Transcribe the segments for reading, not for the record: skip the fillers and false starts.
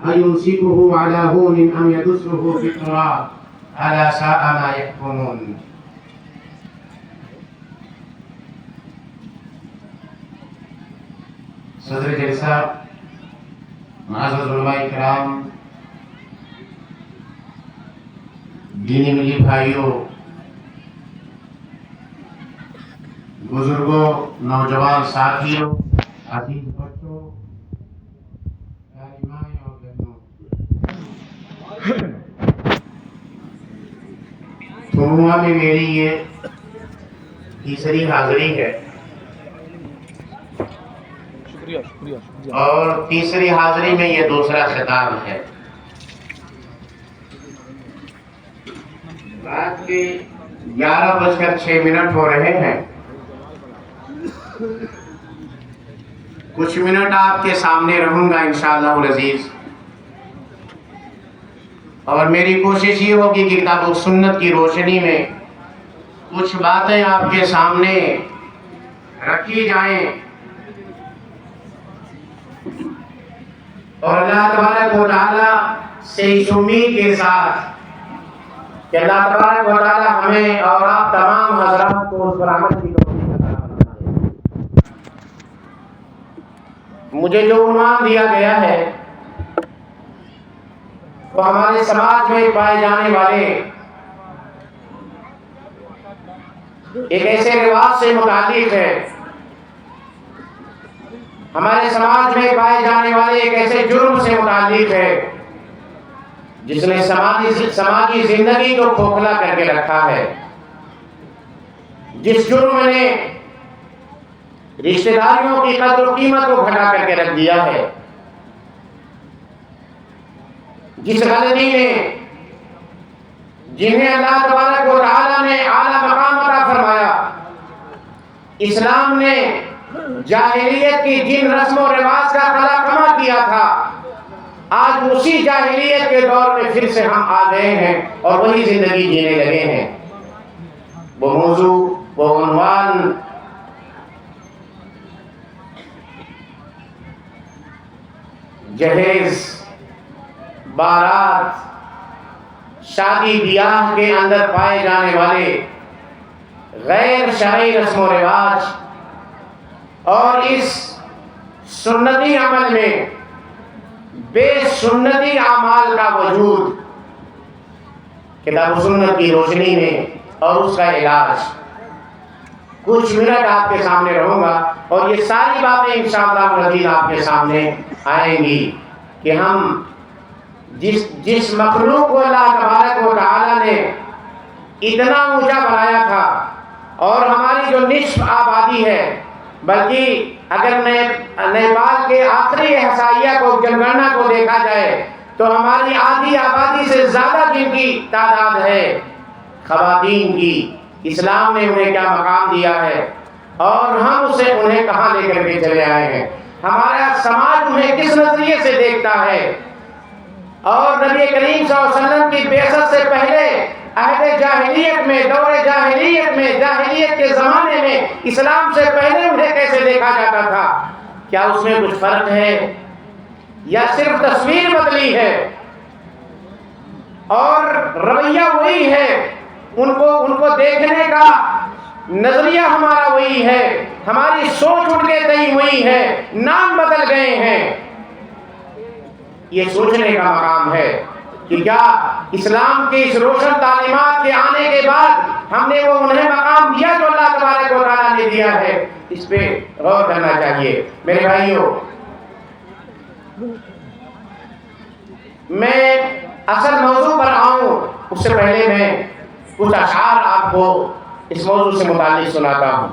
أيمسكه على هون أم يدسه في التراب ألا ساء ما يحكمون. صدر جلسہ معزز علماء کرام، دینی ملی بھائیوں، بزرگوں، نوجوان ساتھیوں، عزیز بچوں، پیاری مائیں اور بہنوں، تھوما میں میری یہ تیسری حاضری ہے اور تیسری حاضری میں یہ دوسرا خطاب ہے۔ رات کے 11:06 ہو رہے ہیں۔ کچھ منٹ آپ کے سامنے رہوں گا انشاءاللہ العزیز، اور میری کوشش یہ ہوگی کہ کتاب و سنت کی روشنی میں کچھ باتیں آپ کے سامنے رکھی جائیں، اور اللہ تبارک و تعالی سے اس امید کے ساتھ کہ اللہ تبارک و تعالی ہمیں اور آپ تمام حضرات کو اس پر عمل کی توفیق عطا فرمائے۔ مجھے جو عنوان دیا گیا ہے وہ ہمارے سماج میں پائے جانے والے ایک ایسے رواج سے متعلق ہے، ہمارے سماج میں پائے جانے والے ایک ایسے جرم سے متعلق ہے جس نے سماجی زندگی کو کھوکھلا کر کے رکھا ہے، جس جرم نے رشتہ داریوں کی قدر و قیمت کو گھٹا کر کے رکھ دیا ہے، جس غلطی نے جنہیں اللہ تبارک و تعالی نے اعلیٰ مقام عطا فرمایا، اسلام نے جاہلیت کی جن رسم و رواج کا قلع کما کیا تھا، آج اسی جاہلیت کے دور میں پھر سے ہم آ گئے ہیں اور وہی زندگی جینے لگے ہیں۔ وہ موضوع، وہ عنوان جہیز، بارات، شادی بیاہ کے اندر پائے جانے والے غیر شرعی رسم و رواج اور اس سنتی عمل میں بے سنتی اعمال کا وجود، کتاب و سنت کی روشنی میں اور اس کا علاج، کچھ منٹ آپ کے سامنے رہوں گا اور یہ ساری باتیں انشاءاللہ العزیز آپ کے سامنے آئیں گی کہ ہم جس مخلوق کو اللہ تبارک و تعالی نے اتنا اونچا بنایا تھا، اور ہماری جو نصف آبادی ہے، بلکہ اگر نیپال کے آخری احصائیہ کو، جن گننا کو دیکھا جائے تو ہماری آدھی آبادی سے زیادہ جن کی تعداد ہے خواتین کی، اسلام نے انہیں کیا مقام دیا ہے اور ہم انہیں کہاں لے کر کے چلے آئے ہیں، ہمارا سماج انہیں کس نظریے سے دیکھتا ہے۔ اور نبی کریم صلی اللہ علیہ وسلم کی بعثت سے پہلے عہد جاہلیت میں، دور جاہلیت میں، جاہلیت کے زمانے میں اسلام سے پہلے انہیں کیسے دیکھا جاتا تھا؟ کیا اس میں کچھ فرق ہے یا صرف تصویر بدلی ہے اور رویہ وہی ہے؟ ان کو دیکھنے کا نظریہ ہمارا وہی ہے، ہماری سوچ ان کے تئیں وہی ہے، نام بدل گئے ہیں۔ یہ سوچنے کا مقام ہے کہ کیا اسلام کے اس روشن تعلیمات کے آنے کے بعد ہم نے وہ انہیں مقام دیا جو اللہ تبارک و تعالیٰ نے دیا ہے؟ اس پہ غور کرنا چاہیے۔ میرے بھائیوں، میں اصل موضوع پر آؤں اس سے پہلے میں کچھ اشعار آپ کو اس موضوع سے متعلق سناتا ہوں،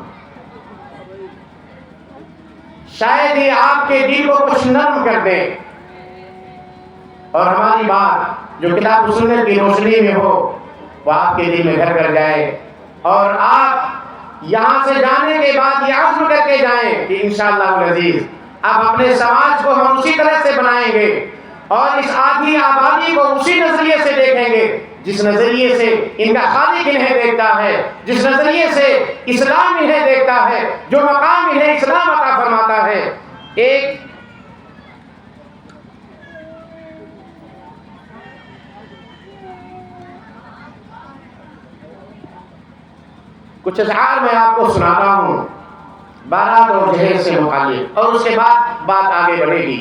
شاید یہ آپ کے دل کو کچھ نرم کر دے اور ہماری بات جو کتاب و سنت کی روشنی میں ہو وہ آپ کے دل میں گھر کر جائے، اور آپ یہاں سے جانے کے بعد یہ عزم کر کے جائیں کہ انشاءاللہ العزیز اب اپنے سماج کو ہم اسی طرح سے بنائیں گے اور اس آدھی آبادی کو اسی نظریے سے دیکھیں گے جس نظریے سے ان کا خالق انہیں دیکھتا ہے، جس نظریے سے اسلام انہیں دیکھتا ہے، جو مقام انہیں اسلام عطا فرماتا ہے۔ ایک کچھ اشعار میں آپ کو سناتا ہوں بارات اور جہیز سے متعلق، اور اس کے بعد بات آگے بڑھے گی۔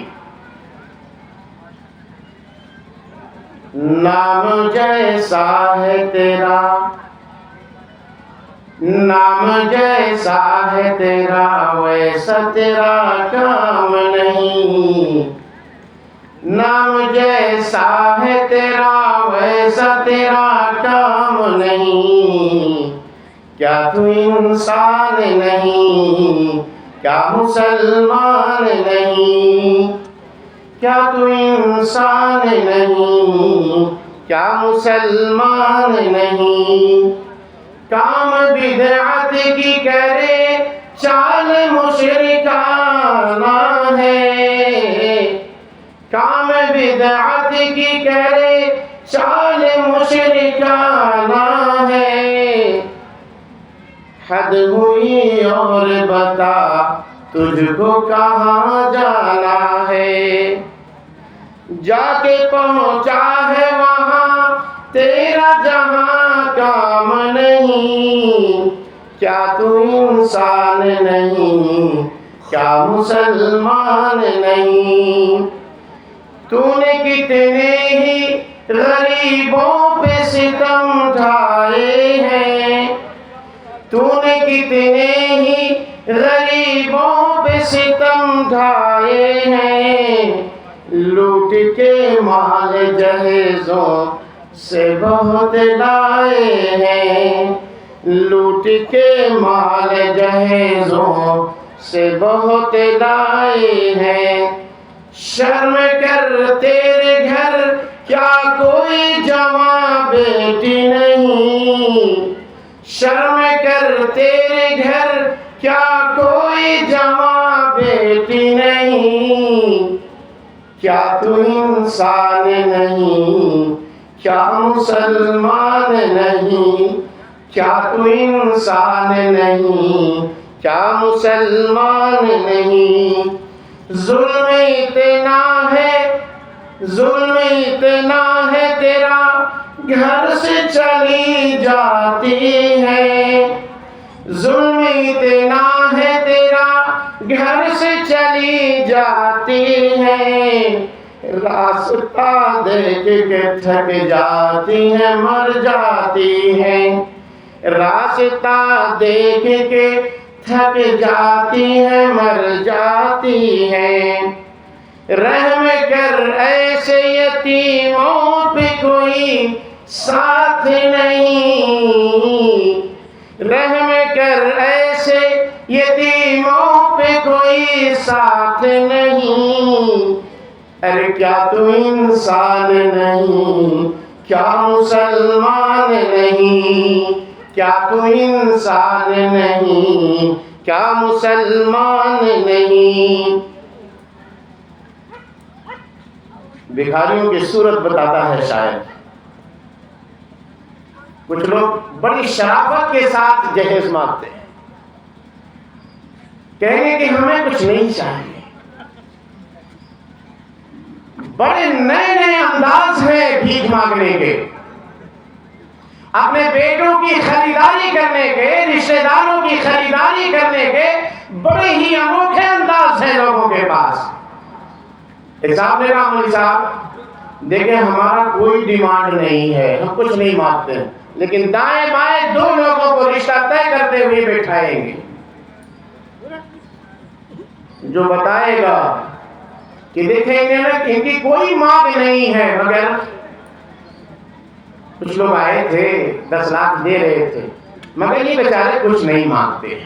نام جیسا ہے تیرا، نام جیسا ہے تیرا، ویسا تیرا کام نہیں۔ نام جیسا ہے تیرا، ویسا تیرا کام نہیں۔ کیا تو انسان نہیں، کیا مسلمان نہیں؟ کیا تو انسان نہیں، کیا مسلمان نہیں؟ کام بدعت کی کرے چال مشرکانہ ہے، کام بدعت کی کرے چال مشرکانہ ہے۔ حد ہوئی اور بتا تجھ کو کہاں جانا ہے، جا کے پہنچا ہے وہاں تیرا جہاں کام نہیں۔ کیا تو انسان نہیں، کیا مسلمان نہیں؟ تو نے کتنے ہی غریبوں پہ ستم ڈھائے ہیں، تو نے کتنے ہی غریبوں پہ ستم ڈھائے ہیں۔ لوٹ کے مال جہیزوں سے بہت لائے ہیں، لوٹ کے مال جہیزوں سے بہت لائے ہیں۔ شرم کر تیرے گھر کیا کوئی جواں بیٹی نہیں، شرم کر تیرے گھر کیا کوئی جواں بیٹی نہیں؟ کیا تو انسان نہیں، کیا مسلمان نہیں؟ کیا تو انسان نہیں، کیا مسلمان نہیں؟ ظلم اتنا ہے، ظلم اتنا ہے تیرا گھر سے چلی جاتی ہے، ظلم اتنا ہے تیرا گھر سے چلی جاتی ہے۔ راستہ دیکھ کے تھک جاتی ہے، مر جاتی ہے، راستہ دیکھ کے تھک جاتی ہے، مر جاتی ہے۔ رحم کر ایسے یتیموں پہ کوئی ساتھ نہیں، رحم کر ایسے یتیموں پہ کوئی ساتھ نہیں۔ ارے کیا تو انسان نہیں، کیا مسلمان نہیں؟ کیا تو انسان نہیں، کیا مسلمان نہیں؟ بھکاریوں کی صورت بتاتا ہے شاعر۔ کچھ لوگ بڑی شرافت کے ساتھ جہیز مانگتے ہیں، کہیں کہ ہمیں کچھ نہیں چاہیے، بڑے نئے نئے انداز ہیں بھیک مانگنے کے، اپنے بیٹوں کی خریداری کرنے کے، رشتہ داروں کی خریداری کرنے کے بڑے ہی انوکھے انداز ہیں لوگوں کے پاس۔ ایک صاحب نے کہا مولوی صاحب دیکھیں ہمارا کوئی ڈیمانڈ نہیں ہے، ہم کچھ نہیں مانگتے ہیں، لیکن دائیں بائیں دو لوگوں کو رشتہ طے کرتے ہوئے بیٹھائیں گے، جو بتائے گا کہ دیکھیں گے نا کہ ان کی کوئی مانگ نہیں ہے، مگر کچھ لوگ آئے تھے 10 لاکھ دے رہے تھے، مگر یہ بیچارے کچھ نہیں مانگتے،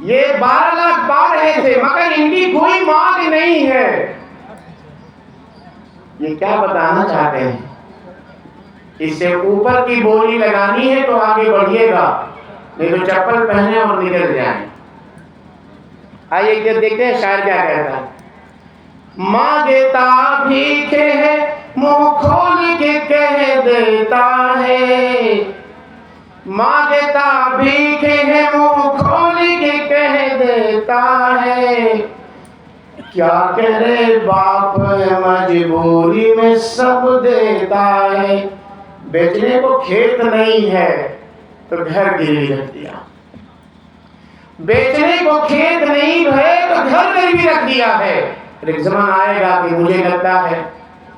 یہ 12 لاکھ پا رہے تھے مگر ان کی کوئی مانگ نہیں ہے۔ یہ کیا بتانا چاہتے ہیں؟ اس سے اوپر کی بولی لگانی ہے تو آگے بڑھیے گا، نہیں تو چپل پہنے اور نکل جائیں۔ آئیے کہ دیکھتے ہیں شاعر کیا کہتا ہے۔ مانگتا بھیکھے ہے منہ کھول کے کہہ دیتا ہے، مانگتا بھیکھے ہے منہ کھول کے کہہ دیتا ہے، کیا کرے باپ مجبوری میں سب دیتا ہے، بیچنے کو کھیت نہیں ہے تو گھر گروی رکھ دیا، بیچنے کو کھیت نہیں ہے تو گھر گروی رکھ دیا ہے۔ ایک زمان آئے گا کہ مجھے لگتا ہے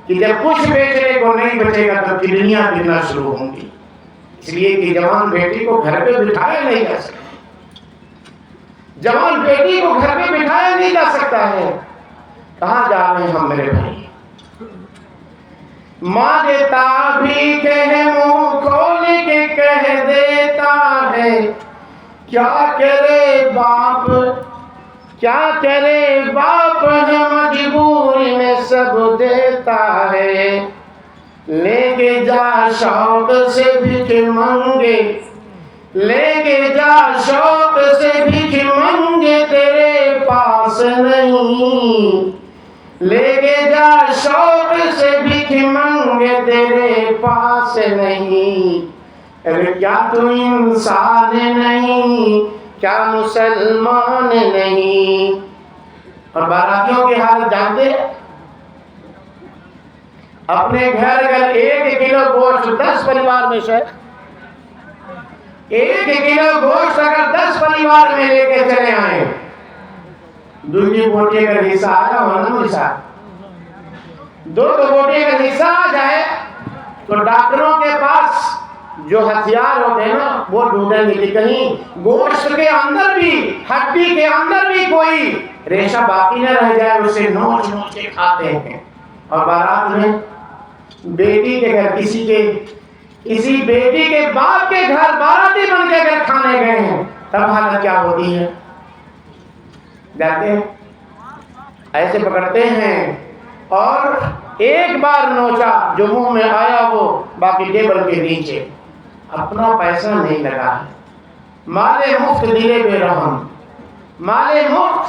کہ جب کچھ بیچنے کو نہیں بچے گا تو کڈنیاں گرنا شروع ہوں گی، اس لیے کہ جوان بیٹی کو گھر پہ بٹھایا نہیں جا سکتا، جوان بیٹی کو گھر پہ بٹھایا نہیں جا سکتا ہے۔ کہاں جا رہے ہیں ہم میرے بھائی؟ مانگتا بھی کہ منہ کھول کے کہہ دیتا ہے، کیا کرے باپ، کیا کرے باپ ہے مجبوری میں سب دیتا ہے۔ لے کے جا شوق سے بھیک منگے، لے کے جا شوق سے بھیک منگے تیرے پاس نہیں، لے کے جا شوق سے بھیک منگے تیرے پاس نہیں۔ ارے کیا تو انسان نہیں، کیا مسلمان نہیں؟ اور باراتیوں کی حالت جانتے ہیں؟ اپنے گھر اگر 1 کلو گوشت 10 پریوار میں سے 1 کلو گوشت اگر 10 پریوار میں لے کے چلے آئیں، دوسری بوٹی کا حصہ آیا ہو نا حصہ، 2 بوٹی کا حصہ آ جائے تو ڈاکٹروں کے پاس جو ہتھیار ہوتے ہیں نا وہ ڈھونڈیں گے کہ کہیں گوشت کے اندر بھی، ہڈی کے اندر بھی کوئی ریشہ باقی نہ رہ جائے، اسے نوچ نوچ کے کھاتے ہیں۔ اور بارات میں بیٹی کے گھر کسی بیٹی کے باپ کے گھر باراتی بن کے اگر کھانے گئے ہیں تب حالت کیا ہوتی ہے؟ جاتے ہیں ایسے پکڑتے ہیں اور ایک بار نوچا جو منہ میں آیا وہ باقی ٹیبل کے نیچے، اپنا پیسہ نہیں لگا ہے، مال مفت دلے بے رحم، مال مفت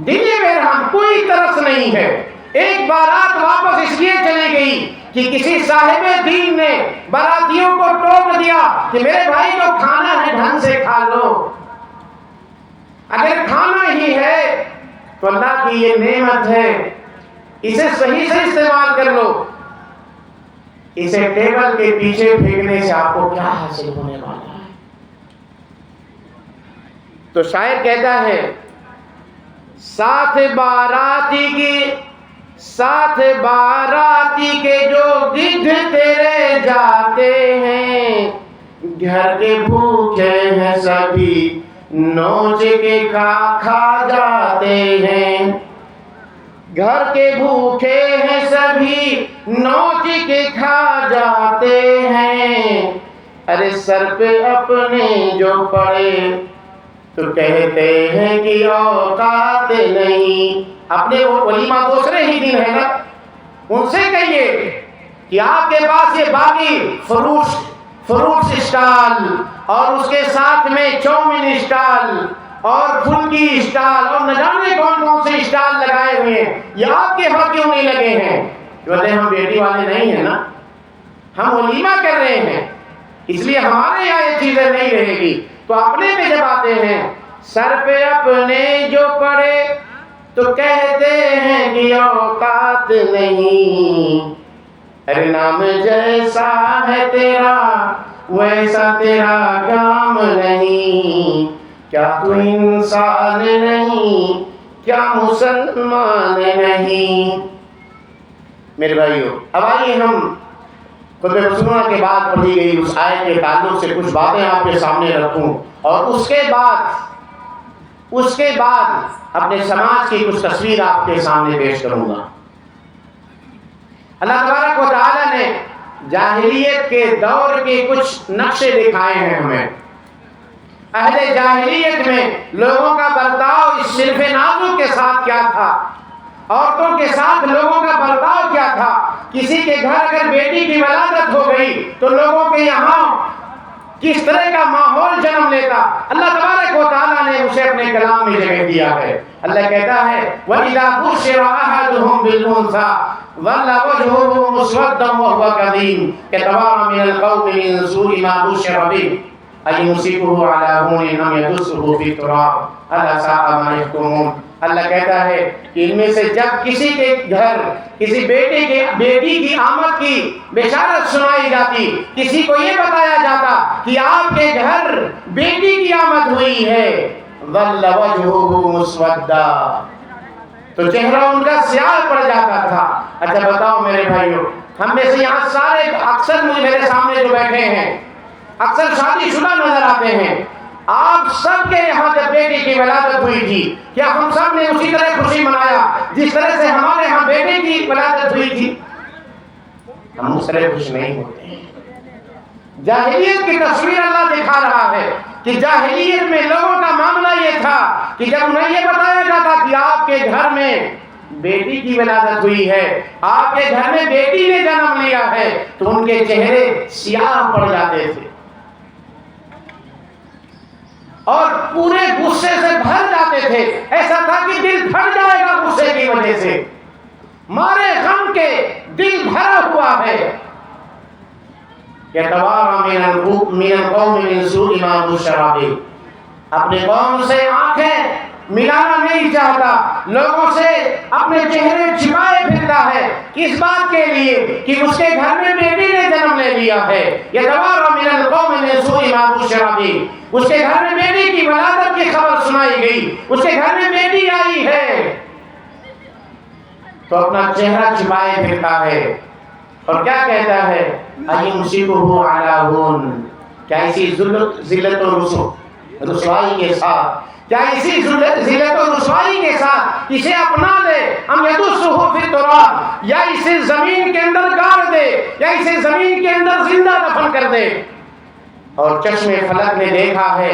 دلے بے رحم، کوئی ترس نہیں ہے۔ ایک بارات واپس اس لیے چلی گئی کہ کسی صاحب دین نے باراتیوں کو ٹوک دیا کہ میرے بھائی جو کھانا ہے ڈھنگ سے کھا لو، اگر کھانا ہی ہے تو اللہ کی یہ نعمت ہے، اسے صحیح سے استعمال کر لو، اسے ٹیبل کے پیچھے پھینکنے سے آپ کو کیا حاصل ہونے والا ہے؟ تو شاعر کہتا ہے ساتھ باراتی کے جو گدھ تیرے جاتے ہیں، گھر کے بھوکے ہیں سبھی نوچ کے کھا جاتے ہیں، گھر کے بھوکے ہیں سبھی نوچ کے کھا جاتے ہیں۔ ارے سر پہ اپنے جو پڑے تو کہتے ہیں کہ اوقات نہیں۔ اپنے وہ ولیمہ دوسرے ہی دن ہے نا، ان سے کہیے کہ آپ کے پاس یہ باقی فروٹس اسٹال اور اس کے ساتھ میں چومن اسٹال اور پھلکی اسٹال اور نہ جانے کون کون سے اسٹال لگائے ہوئے ہیں، یہ آپ کے ہاں کیوں نہیں لگے ہیں؟ کہتے ہیں ہم بیٹی والے نہیں ہیں نا، ہم ولیمہ کر رہے ہیں اس لیے ہمارے یہاں یہ چیزیں نہیں رہے گی۔ تو اپنے پہ جب آتے ہیں سر پہ اپنے جو پڑے تو کہتے ہیں کہ اوقات نہیں۔ ارے نام جیسا ہے تیرا ویسا تیرا کام نہیں، کیا تو انسان نہیں، کیا مسلمان نہیں؟ میرے بھائیو، اب آئیے ہم خطبہ مسلمہ کے بعد پڑھی گئی اس آیت کے تعلق سے کچھ باتیں آپ کے سامنے رکھوں، اور اس کے بعد اپنے سماج کی کچھ تصویر آپ کے سامنے پیش کروں گا۔ اللہ تبارک و تعالیٰ نے جاہلیت کے دور کے کچھ نقشے دکھائے ہیں ہمیں۔ اہل جاہلیت میں لوگوں کا برتاؤ اس صنف نازک کے ساتھ کیا تھا، عورتوں کے ساتھ لوگوں کا برتاؤ کیا تھا۔ کسی کے گھر اگر بیٹی کی ولادت ہو گئی تو لوگوں کے یہاں کس طرح کا ماحول جنم لیتا، اللہ تبارک و تعالیٰ نے اسے اپنے کلام میں جگہ دیا ہے۔ اللہ کہتا ہے وَإِذَا بُشِّرَ أَحَدُهُم بِالْأُنثَىٰ ظَلَّ وَجْهُهُ مُسْوَدًّا وَهُوَ كَظِيمٌ يَتَوَارَىٰ مِنَ الْقَوْمِ مِن سُوءِ مَا بُشِّرَ بِهِ أَيُمْسِكُهُ عَلَىٰ هُونٍ أَمْ يَدُسُّهُ فِي التُّرَابِ أَلَا سَاءَ مَا يَحْكُمُونَ۔ اللہ کہتا ہے کہ ان میں سے جب کسی کے گھر کسی بیٹی کی آمد کی بشارت سنائی جاتی، کسی کو یہ بتایا جاتا کہ آپ کے گھر بیٹی کی آمد ہوئی ہے، ظل وجہہ مسودا، تو چہرہ ان کا سیاہ پڑ جاتا تھا۔ اچھا بتاؤ میرے بھائیوں، ہم میں سے یہاں سارے اکثر میرے سامنے جو بیٹھے ہیں اکثر شادی شدہ نظر آتے ہیں، آپ سب کے یہاں جب بیٹی کی ولادت ہوئی تھی، کیا ہم سب نے اسی طرح خوشی منایا جس طرح سے ہمارے یہاں بیٹے کی ولادت ہوئی تھی؟ ہم اس طرح خوش نہیں ہوتے ہیں۔ جاہلیت کی تصویر اللہ دکھا رہا ہے کہ جاہلیت میں لوگوں کا معاملہ یہ تھا کہ جب انہیں یہ بتایا جاتا کہ آپ کے گھر میں بیٹی کی ولادت ہوئی ہے، آپ کے گھر میں بیٹی نے جنم لیا ہے، تو ان کے چہرے سیاہ پڑ جاتے تھے اور پورے غصے سے بھر جاتے تھے۔ ایسا تھا کہ دل پھٹ جائے گا غصے کی وجہ سے، مارے غم کے دل بھرا ہوا ہے۔ یتوارا من القوم من سوء ما بشر به، اپنے قوم سے آنکھیں ملانا نہیں چاہتا، لوگوں سے اپنے چہرے چھپائے پھرتا ہے، کس بات کے لیے کہ اس کے گھر میں بیٹی نے جنم لے لیا ہے۔ یتوارا من القوم من سوء ما بشر به، اس کے گھر میں بیٹی کی ولادت کی خبر سنائی گئی، اس کے گھر میں بیٹی آئی ہے، تو اپنا چہرہ چھپائے پھرتا ہے اور کیا کہتا ہے؟ اَيُمْسِكُهُ عَلَىٰ هُونٍ، کیا اسی ذلت و رسوائی کے ساتھ، کیا اسی ذلت و رسوائی کے ساتھ اسے اپنا لے، ہم يَدُسُّهُ فِي التُّرَابِ، یا اسے زمین کے اندر گاڑ دے، یا اسے زمین کے اندر زندہ دفن کر دے۔ اور چشم فلک نے دیکھا ہے،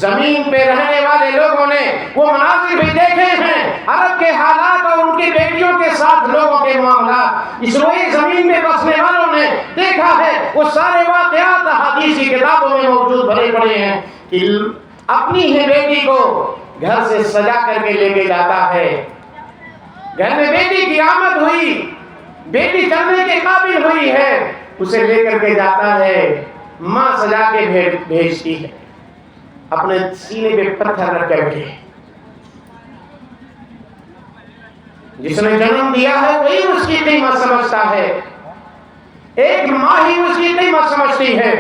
زمین پہ رہنے والے لوگوں نے وہ مناظر بھی دیکھے ہیں، عرب کے حالات اور ان کی بیٹیوں کے ساتھ لوگوں کے معاملات، اس روئے زمین میں بسنے والوں نے دیکھا ہے۔ وہ سارے واقعات حدیث کی کتابوں میں موجود بھرے پڑے ہیں کہ اپنی ہی بیٹی کو گھر سے سجا کر کے لے کے جاتا ہے، گھر میں بیٹی کی آمد ہوئی، بیٹی چلنے کے قابل ہوئی ہے، اسے لے کر کے جاتا ہے، ماں سجا کے بھیجتی ہے، اپنے سینے پہ پتھر رکھ کر کے۔ جس نے جنم دیا ہے وہی اس کی قیمت سمجھتا ہے، ایک ماں ہی اس کی قیمت سمجھتی ہے۔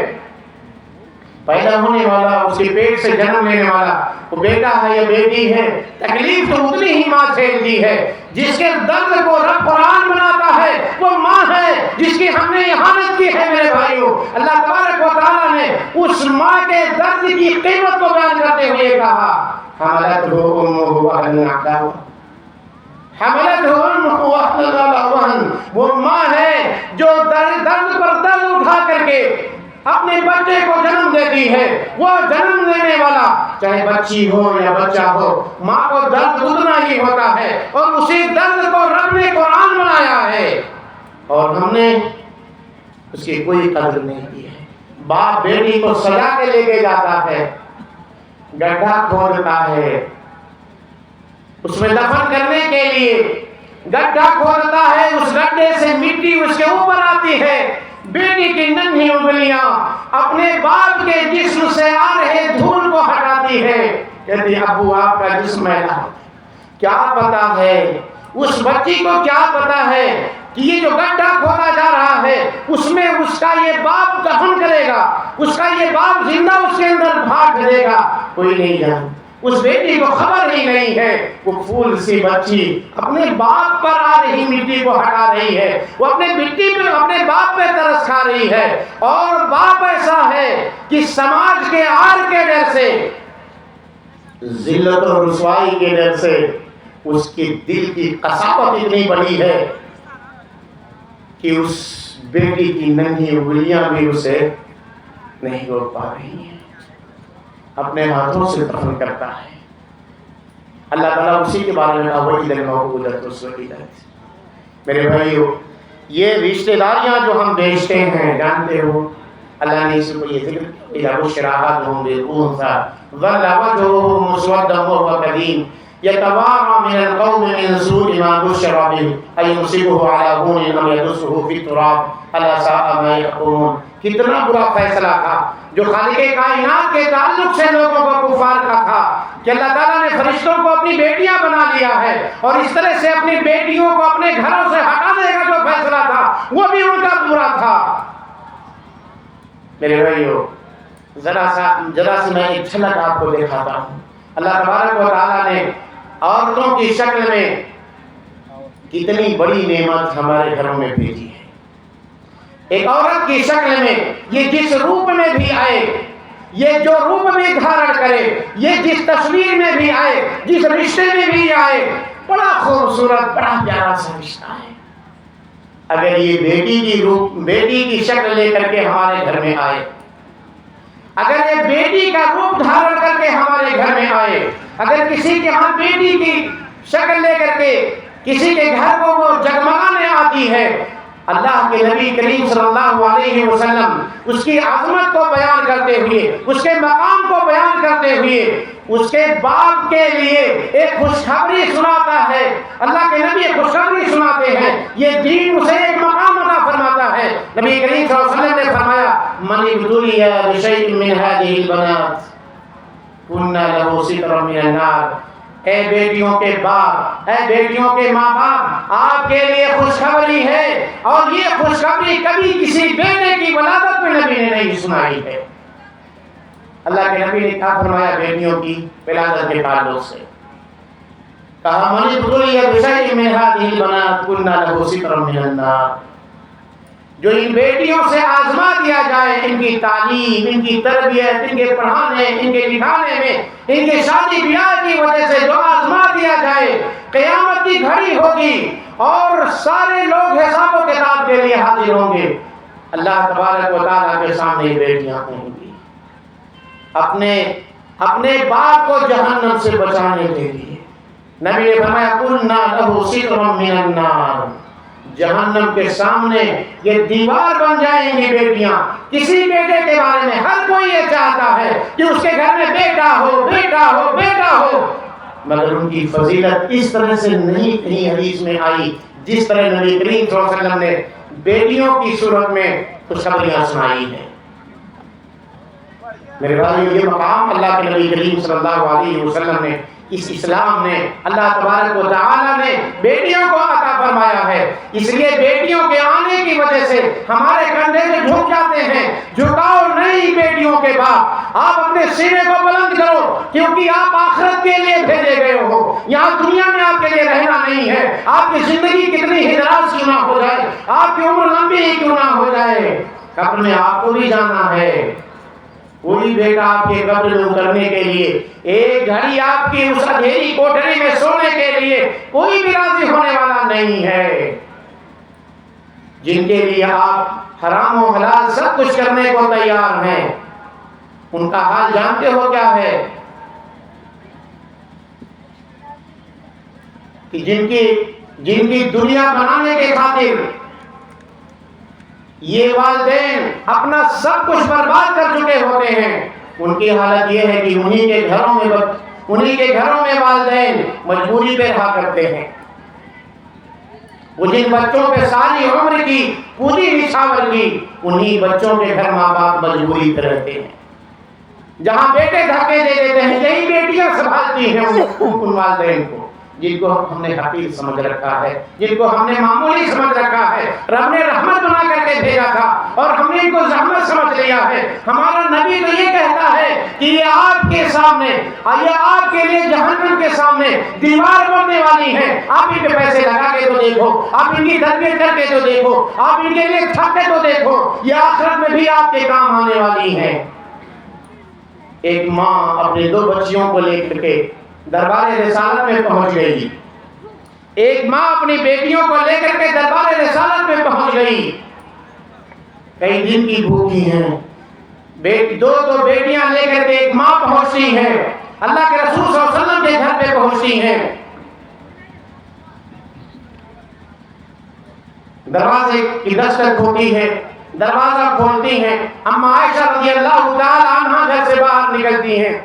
پیدا ہونے والا، اس کے پیٹ سے جنم لینے والا، وہ بیٹا ہے یا بیٹی ہے، تکلیف تو اتنی ہی ماں جھیلتی ہے۔ جس کے درد کو رب قرآن بناتا ہے وہ ماں ہے جس کی ہم نے احانت کی ہے میرے بھائیوں۔ اللہ تبارک و تعالیٰ نے اس ماں کے درد کی قیمت کو بیان کرتے ہوئے کہا، حملتہ امہ وہنا علی وہن، حملتہ امہ وہنا علی وہن، وہ ماں ہے جو درد پر درد اٹھا کر کے اپنے بچے کو جنم دیتی ہے۔ وہ جنم دینے والا چاہے بچی ہو یا بچہ ہو، ماں کو درد اتنا ہی ہوتا ہے، اور اسی درد کو رب نے قرآن بنایا ہے اور ہم نے اس کی کوئی قدر نہیں کی ہے۔ باپ بیٹی کو سجا کے لے کے جاتا ہے، گڈھا کھودتا ہے اس میں دفن کرنے کے لیے، گڈھا کھودتا ہے، اس گڈھے سے مٹی اس کے اوپر آتی ہے، بیٹی کی ننھی انگلیاں اپنے باپ کے جسم سے آ رہے دھول کو ہٹاتی ہے، کہتی ہے ابو آپ کا جسم میلا ہے۔ کیا پتا ہے اس بچی کو، کیا پتا ہے کہ یہ جو گڈھا کھودا جا رہا ہے اس میں اس کا یہ باپ دفن کرے گا، اس کا یہ باپ زندہ اس کے اندر بھاگ دے گا؟ کوئی نہیں جانتا، اس بیٹی کو خبر ہی نہیں ہے۔ وہ پھول سی بچی اپنے باپ پر آ رہی مٹی کو ہٹا رہی ہے، وہ اپنے مٹی پہ، اپنے باپ پہ ترس کھا رہی ہے، اور باپ ایسا ہے کہ سماج کے آر کے ڈر سے، ذلت اور رسوائی کے ڈر سے اس کے دل کی قساوت اتنی بڑی ہے کہ اس بیٹی کی ننھی انگلیاں بھی اسے نہیں روک پا رہی ہیں، اپنے ہاتھوں سے دفن کرتا ہے۔ اللہ تعالیٰ اسی کے بارے میں کہا وَإِذَا الْمَوْءُودَةُ سُئِلَتْ۔ میرے بھائیو، یہ رشتہ داریاں جو ہم بیچتے ہیں، جانتے ہو اللہ نے اس کو یہ ذکر اِذَا بُشِّرَ أَحَدُهُم بِالْأُنثىٰ ظَلَّ وَجْهُهُ مُسْوَدًّا وَهُوَ كَظِيمٌ يَتَوَارَىٰ مِنَ الْقَوْمِ مِن سُوءِ مَا بُشِّرَ بِهِ أَيُمْسِكُهُ عَلَىٰ هُونٍ أَمْ يَدُسُّهُ فِي التُّرَابِ أَلَا سَاءَ مَا يَحْكُمُونَ۔ کتنا برا فیصلہ تھا جو خالق کائنات کے تعلق سے لوگوں کو کفار کا تھا کہ اللہ تعالیٰ نے فرشتوں کو اپنی بیٹیاں بنا لیا ہے، اور اس طرح سے اپنی بیٹیوں کو اپنے گھروں سے ہٹانے کا جو فیصلہ تھا وہ بھی ان کا برا تھا۔ میرے بھائیو، ذرا سی میں ایک جھلک آپ کو دکھاتا ہوں۔ اللہ تبارک و تعالیٰ نے عورتوں کی شکل میں کتنی بڑی نعمت ہمارے گھروں میں بھیجی ہے۔ ایک عورت کی شکل میں یہ جس روپ میں بھی آئے، یہ جو روپ بھی دھارن کرے، یہ جس تصویر میں بھی آئے، جس رشتے میں بھی آئے، بڑا خوبصورت، بڑا پیارا سا رشتہ ہے۔ اگر یہ بیٹی کی شکل لے کر کے ہمارے گھر میں آئے، اگر یہ بیٹی کا روپ دھارن کر کے ہمارے گھر میں آئے، اگر کسی کے ہاں بیٹی کی شکل لے کر کے کسی کے گھر کو وہ جگمگانے آتی ہے، اللہ کے نبی کریم صلی اللہ علیہ وسلم اس کی عظمت کو بیان کرتے ہوئے، اس کے مقام کو بیان کرتے ہوئے، اس کے باپ کے لیے ایک خوشخبری سناتا ہے۔ اللہ کے نبی ایک خوشخبری سناتے ہیں، یہ دین اسے ایک مقام عطا فرماتا ہے۔ نبی کریم صلی اللہ علیہ وسلم نے فرمایا، من ابتلی بشیء من هذه البنات كنا له سترا من النار۔ اے بیٹیوں کے باپ، اے بیٹیوں کے ماں باپ، آپ کے لیے خوشخبری ہے، اور یہ خوشخبری کبھی کسی بیٹے کی ولادت میں نبی نے نہیں سنائی ہے۔ اللہ کے نبی نے کیا فرمایا بیٹیوں کی ولادت کے تعلق سے؟ کہا، من ابتلی بشیء من هذه البنات كنا له سترا من النار۔ جو ان بیٹیوں سے آزما دیا جائے، ان کی تعلیم، ان کی تربیت، ان کے پڑھانے، ان کے لکھانے میں، ان کے شادی بیاہ کی وجہ سے جو آزما دیا جائے، قیامت کی گھڑی ہوگی اور سارے لوگ حساب و کتاب کے لیے حاضر ہوں گے۔ اللہ تبارک و تعالیٰ کے سامنے بیٹیاں ہوں گی اپنے باپ کو جہنم سے بچانے کے لیے۔ نبی نے فرمایا، کُنَّا لَهُ سِتْرًا مِّنَ النَّارِ۔ جہنم کے سامنے یہ دیوار بن جائیں گی بیٹیاں۔ کسی بیٹے کے بارے میں ہر کوئی یہ چاہتا ہے کہ اس کے گھر میں بیٹا ہو، بیٹا ہو، بیٹا ہو، مگر ان کی فضیلت اس طرح سے نہیں کہیں حدیث میں آئی جس طرح نبی کریم صلی اللہ علیہ وسلم نے بیٹیوں کی صورت میں خوشخبریاں سنائی ہیں۔ میرے بھائیو، یہ مقام اللہ کے نبی کریم صلی اللہ علیہ وسلم نے، اس اسلام نے، اللہ تبارک و تعالیٰ نے بیٹیوں کو عطا فرمایا ہے۔ اس لیے بیٹیوں کے آنے کی وجہ سے ہمارے کندھے سے جھک جاتے ہیں۔ جھکاؤ نہیں بیٹیوں کے باپ، آپ اپنے سینے کو بلند کرو، کیونکہ آپ آخرت کے لیے بھیجے گئے ہو۔ یہاں دنیا میں آپ کے لیے رہنا نہیں ہے۔ آپ کی زندگی کتنی ہی دراز کیوں نہ ہو جائے، آپ کی عمر لمبی ہی کیوں نہ ہو جائے، قبر میں آپ کو بھی جانا ہے۔ کوئی بیٹا آپ کے قبر میں اترنے کے لیے، ایک گھڑی آپ کی اس اندھیری کوٹری میں سونے کے لیے کوئی بھی راضی ہونے والا نہیں ہے۔ جن کے لیے آپ حرام و حلال سب کچھ کرنے کو تیار ہیں، ان کا حال جانتے ہو کیا ہے؟ کہ جن کی دنیا بنانے کے خاطر یہ والدین اپنا سب کچھ برباد کر چکے ہوتے ہیں، ان کی حالت یہ ہے کہ انہی کے گھروں میں والدین مجبوری پہ رہا کرتے ہیں۔ وہ جن بچوں پہ ساری عمر کی پوری نچھاور کی، انہی بچوں کے گھر ماں باپ مجبوری پہ رہتے ہیں۔ جہاں بیٹے دھکے دے دیتے ہیں، یہی بیٹیاں سنبھالتی ہیں ان والدین کو، جن کو ہم نے حقیر سمجھ رکھا ہے، جن کو ہم نے معمولی سمجھ رکھا ہے۔ رب نے رحمت بنا کر کے بھیجا تھا اور ہم نے ان کو زحمت سمجھ لیا ہے۔ ہمارا نبی تو یہ کہتا ہے کہ یہ آپ کے سامنے، یہ آپ کے لیے جہنم کے سامنے دیوار بننے والی ہے۔ آپ ان پہ پیسے لگا کے تو دیکھو، آپ ان کی تربیت کر کے تو دیکھو، آپ ان کے لیے تھک کے تو دیکھو، یہ آخرت میں بھی آپ کے کام آنے والی ہیں۔ ایک ماں اپنے 2 بچیوں کو لے کر کے دربار رسالت میں پہنچ گئی۔ ایک ماں اپنی بیٹیوں کو لے کر کے دربار رسالت میں پہنچ گئی۔ کئی دن کی بھوکی ہیں، 2 بیٹیاں لے کر کے ایک ماں پہنچتی ہے، اللہ کے رسول صلی اللہ علیہ وسلم کے گھر پہ پہنچتی ہیں۔ دروازے کی دستک ہوتی ہے، دروازہ کھولتی ہیں، اما عائشہ رضی اللہ تعالی عنہا گھر سے باہر نکلتی ہیں،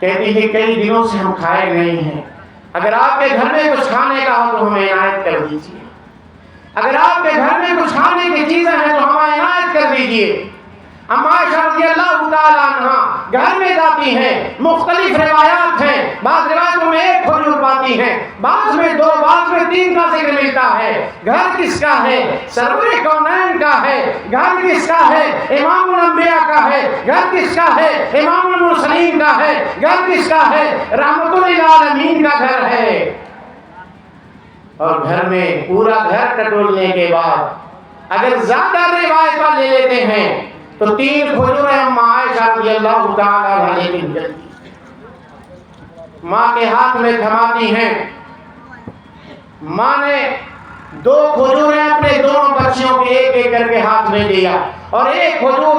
کہتی ہیں کئی دنوں سے ہم کھائے نہیں ہیں، اگر آپ کے گھر میں کچھ کھانے کا ہو تو ہمیں عنایت کر دیجیے۔ اگر آپ کے گھر میں کچھ کھانے کی چیزیں ہیں تو ہمیں عنایت کر دیجئے۔ اما عائشہ رضی اللہ تعالی عنہ گھر میں جاتی ہیں، مختلف روایات ہیں، بعض روایتوں میں 1 کھجور پاتی ہیں، بعض میں 2، بعض میں 3 کا ذکر ملتا ہے۔ گھر کس کا ہے؟ سرور کونین کا ہے۔ گھر کس کا ہے؟ امام الانبیاء کا ہے۔ گھر کس کا ہے؟ امام المرسلین کا ہے۔ گھر کس کا ہے؟ رحمت للعالمین کا گھر ہے۔ اور گھر میں پورا گھر ٹٹولنے کے بعد اگر زیادہ روایتیں لے لیتے ہیں تو 3 کھجوریں اما عائشہ رضی اللہ تعالی عنہ کی جلدی ماں کے ہاتھ میں تھماتی ہیں۔ ماں نے 2 کھجوریں اپنے دونوں بچیوں کے ایک کر کے ہاتھ میں دیا اور 1 کھجور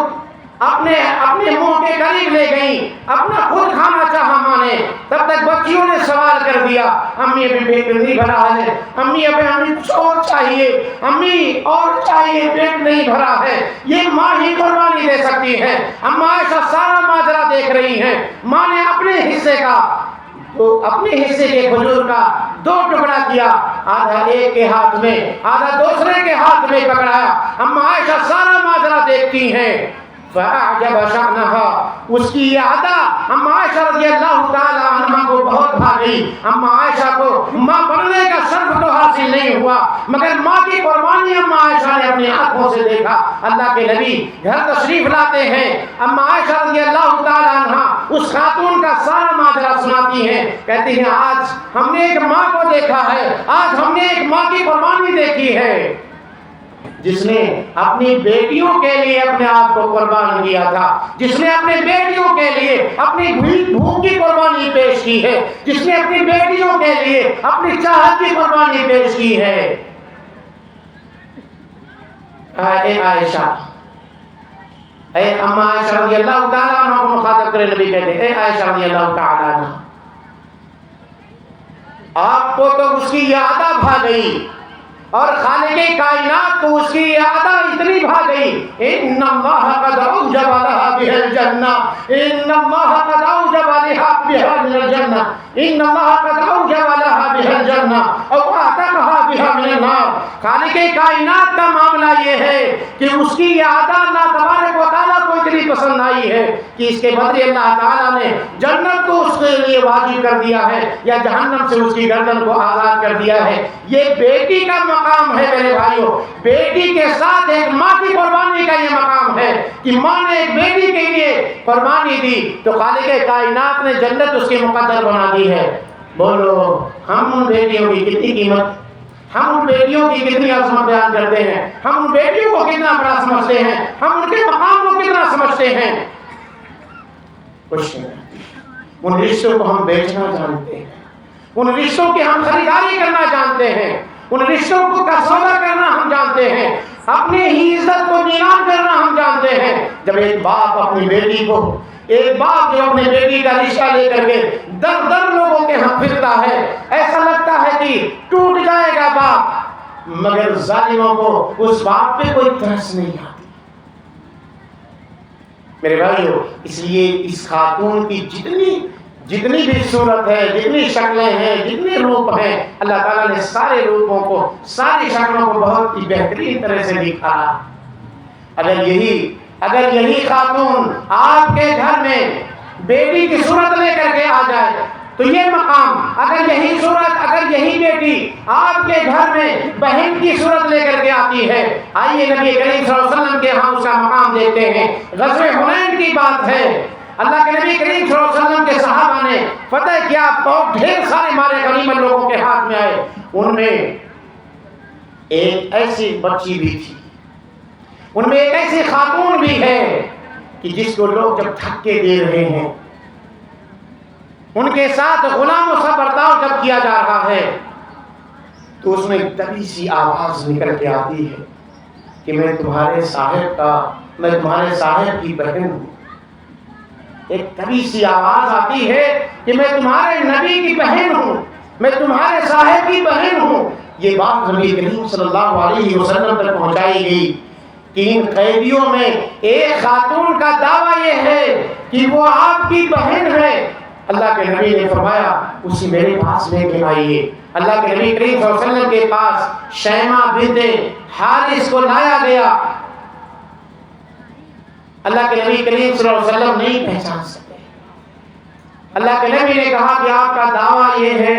اپنے منہ کے قریب لے گئی، اپنا خود کھانا چاہا ماں نے۔ تب تک بچیوں نے سوال کر دیا، امی ابھی پیٹ نہیں بھرا ہے، امی ابھی کچھ اور چاہیے، امی اور چاہیے، پیٹ نہیں بھرا ہے۔ یہ ماں ہی قربانی دے سکتی ہے۔ اما عائشہ سارا ماجرا دیکھ رہی ہیں۔ ماں نے اپنے حصے کے کھجور کا 2 ٹکڑا کیا، آدھا ایک کے ہاتھ میں، آدھا دوسرے کے ہاتھ میں پکڑایا۔ اما عائشہ سارا ماجرا دیکھتی ہیں۔ فَأَعْجَبَ شَأْنَهَا، اس کی یہ عادہ اما عائشہ رضی اللہ تعالی عنہ کو بہت بھا گئی۔ اما عائشہ کو ماں بننے کا شرف تو حاصل نہیں ہوا، مگر ماں کی قربانی اما عائشہ نے اپنی آنکھوں سے دیکھا۔ اللہ کے نبی گھر تشریف لاتے ہیں، اما عائشہ رضی اللہ تعالی عنہ اس خاتون کا سارا ماجرا سناتی ہیں، کہتی ہیں آج ہم نے ایک ماں کو دیکھا ہے، آج ہم نے ایک ماں کی قربانی دیکھی ہے جس نے اپنی بیٹیوں کے لیے اپنے آپ کو قربان کیا تھا، جس نے اپنے بیٹیوں کے لیے اپنی بھوک کی قربانی پیش کی ہے، جس نے اپنی بیٹیوں کے لیے اپنی چاہت کی قربانی پیش کی ہے۔ اے عائشہ، اے اما عائشہ رضی اللہ تعالیٰ عنہ کو مخاطب کرے نبی کہتے ہیں، اے عائشہ رضی اللہ تعالیٰ عنہ، آپ کو تو اس کی یادہ بھا گئی اور خالق کائنات کو اس کی یادہ اتنی بھا گئی۔ ان اللہ قد اوجب لها بها الجنہ، ان اللہ قد اوجب لها بها الجنہ، ان اللہ قد اوجب لها بها الجنہ او اعتقها بها من النار۔ خالق کائنات کا معاملہ یہ ہے کہ اس کی یادہ اللہ تبارک و تعالیٰ کو اتنی پسند آئی ہے کہ اس کے بدلے اللہ تعالیٰ نے جنت کو اس کے لیے واجب کر دیا ہے یا جہنم سے اس کی گردن کو آزاد کر دیا ہے۔ یہ بیٹی کا مقام ہے میرے بھائیوں، بیٹی کے ساتھ ایک ماں کی قربانی کا یہ مقام ہے کہ ماں نے ایک بیٹی کے لیے قربانی دی تو خالق کائنات نے جنت اس کی مقدر بنا دی ہے۔ بولو ہم ان بیٹیوں کی کتنی قیمت، ہم ان بیٹیوں کی کتنی عظمت بیان کرتے ہیں، ہم ان بیٹیوں کو کتنا بڑا سمجھتے ہیں، ہم ان کے مقام کو کتنا سمجھتے ہیں۔ کچھ نہیں، ان رشتوں کو ہم بیچنا جانتے ہیں، ان رشتوں کی ہم خریداری کرنا جانتے ہیں، ان رشتوں کو کا سودا کرنا ہم جانتے ہیں، اپنی ہی عزت کو نیلام کرنا ہم جانتے ہیں۔ جب ایک باپ اپنی بیٹی کو، ایک باپ جو اپنی بیٹی کا رشتہ لے کر کے در در لوگوں کے ہاں پھرتا ہے، ایسا لگتا ہے کہ ٹوٹ جائے گا باپ، مگر ظالموں کو اس باپ پہ کوئی ترس نہیں آتی۔ میرے بھائیو، اس لیے اس خاتون کی جتنی بھی صورت ہے، جتنی شکلیں ہیں، جتنے روپ ہیں، اللہ تعالیٰ نے سارے روپوں کو، ساری شکلوں کو بہت ہی بہترین طرح سے دکھایا۔ اگر یہی خاتون آپ کے گھر میں بیٹی کی صورت لے کر کے آ جائے تو یہ مقام، اگر یہی بیٹی آپ کے گھر میں بہن کی صورت لے کر کے آتی ہے، آئیے نبی کریم صلی اللہ علیہ وسلم کے ہاں اس کا مقام دیکھتے ہیں۔ غزوہ حنین کی بات ہے، اللہ کے نبی کریم صلی اللہ علیہ وسلم کے صحابہ نے فتح کیا، بہت ڈھیر سارے مارے غنیمت لوگوں کے ہاتھ میں آئے، ان میں ایک ایسی بچی بھی تھی، ان میں ایک ایسی خاتون بھی ہے کہ جس کو لوگ جب دھکے دے رہے ہیں، ان کے ساتھ غلاموں سا برتاؤ جب کیا جا رہا ہے تو اس میں دبی سی آواز نکل کے آتی ہے کہ میں تمہارے صاحب کی بہن ہوں۔ ایک دبی سی آواز آتی ہے کہ میں تمہارے نبی کی بہن ہوں، میں تمہارے صاحب کی بہن ہوں۔ یہ بات نبی کریم صلی اللہ علیہ وسلم تک پہنچائی گئی کہ ان قیدیوں میں ایک خاتون کا دعویٰ یہ ہے کہ وہ آپ کی بہن ہے، اللہ کے نبی نے فرمایا اسے میرے پاس لے کے آئیے۔ اللہ کے نبی کریم صلی اللہ علیہ وسلم کے پاس شیمہ بنت حارث کو لایا گیا۔ اللہ کے نبی کریم صلی اللہ علیہ وسلم نہیں پہچان سکے۔ اللہ کے نبی نے کہا کہ آپ کا دعویٰ یہ ہے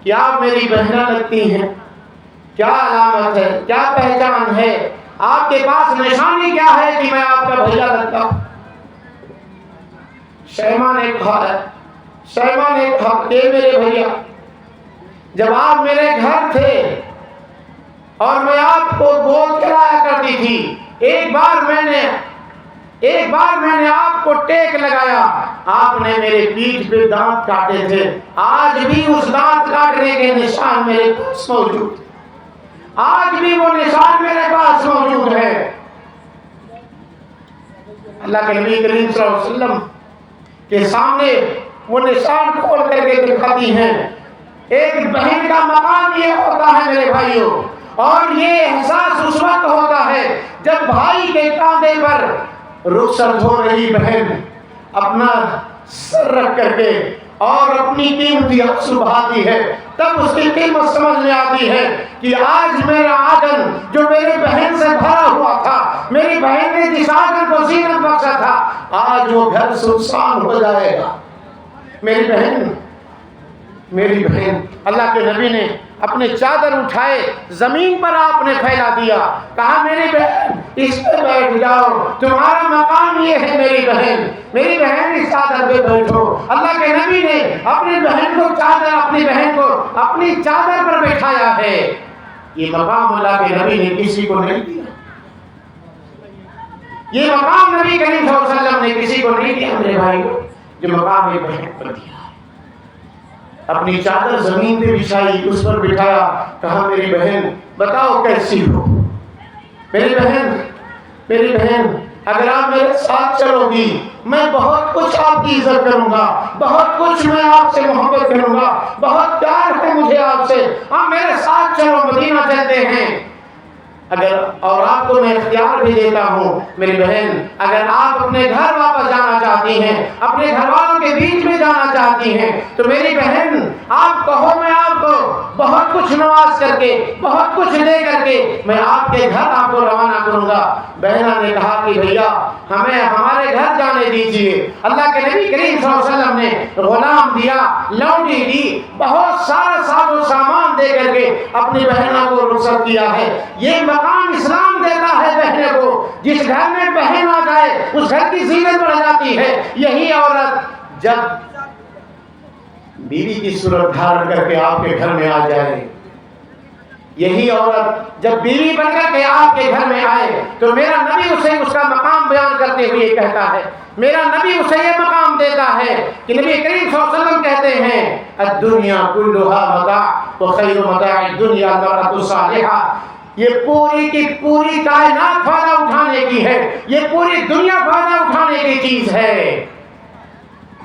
کہ آپ میری بہنہ لگتی ہیں، کیا علامت ہے، کیا پہچان ہے، آپ کے پاس نشانی کیا ہے کہ میں آپ کا بھیا لگتا ہوں؟ شیمہ نے کہا کہ میرے بھیا، جب آپ میرے گھر تھے اور میں آپ کو گود کرایا کرتی تھی، ایک بار میں نے آپ کو ٹیک لگایا، آپ نے میرے پیٹھ پہ دانت کاٹے تھے، آج بھی اس دانت کاٹنے کے نشان میرے پاس موجود، آج بھی وہ نشان میرے پاس موجود ہے۔ اللہ کے نبی کریم صلی اللہ علیہ وسلم کے سامنے وہ نشان کھول کر کے دکھاتی ہیں۔ ایک بہن کا مقام یہ ہوتا ہے میرے بھائیوں، اور یہ احساس اس وقت ہوتا ہے جب بھائی کے کاندھے پر رخصت ہو رہی بہن اپنا سر رکھ کر کے اور اپنی قیمتی آنسو بہاتی ہے، تب اس کی قیمت سمجھ میں آتی ہے کہ آج میرا آنگن جو میری بہن سے بھرا ہوا تھا، میری بہن نے جس آنگن کو زینت بخشا تھا، آج وہ گھر سنسان ہو جائے گا۔ میری بہن اللہ کے نبی نے اپنے چادر اٹھائے، زمین پر آپ نے پھیلا دیا، کہا میری بہن اس پہ بیٹھ جاؤ، تمہارا مقام یہ ہے میری بہن اس چادر پہ بیٹھو۔ اللہ کے نبی نے اپنی بہن کو اپنی چادر پر بٹھایا ہے۔ یہ مقام اللہ کے نبی نے کسی کو نہیں دیا، یہ مقام نبی کریم صلی اللہ علیہ وسلم نے کسی کو نہیں دیا میرے بھائی، جو مقام ایک بہن پر دیا۔ اپنی چادر زمین پہ بچھائی، اس پر بٹھایا، کہا میری بہن بتاؤ کیسی ہو؟ میری بہن اگر آپ میرے ساتھ چلو گی میں بہت کچھ آپ کی عزت کروں گا، بہت کچھ میں آپ سے محبت کروں گا، بہت پیار ہے مجھے آپ سے، آپ میرے ساتھ چلو، مدینہ چلتے ہیں۔ اور آپ کو میں اختیار بھی دیتا ہوں میری بہن، اگر آپ اپنے گھر واپس جانا چاہتی ہیں، اپنے گھر والوں کے بیچ میں جانا چاہتی ہیں، تو میری بہن آپ کہو، میں آپ کو بہت کچھ نواز کر کے، بہت کچھ دے کر کے میں آپ کے گھر آپ کو روانہ کروں گا۔ بہنہ نے کہا کہ بھیا ہمیں ہمارے گھر جانے دیجئے۔ اللہ کے نبی کریم صلی اللہ علیہ وسلم نے غلام دیا، لونڈی دی، بہت سارا ساز و سامان دے کر کے اپنی بہنہ کو رخصت کیا ہے۔ یہ مقام اسلام دیتا ہے بہنوں کو، جس گھر میں بہن آ جائے اس گھر کی زینت بڑھ جاتی ہے۔ یہی عورت جب بیوی کی صورت دھارن کر کے آپ کے گھر میں آ جائے، یہی عورت جب بیوی بن کر کے آپ کے گھر میں آئے، تو میرا نبی اسے اس کا مقام بیان کرتے ہوئے کہتا ہے، میرا نبی اسے یہ مقام دیتا ہے کہ نبی کریم صلی اللہ علیہ وسلم کہتے ہیں الدنیا کلھا متاع وخیر متاع الدنیا المرأة الصالحہ۔ یہ پوری کی پوری کائنات فائدہ اٹھانے کی ہے، یہ پوری دنیا فائدہ اٹھانے کی چیز ہے،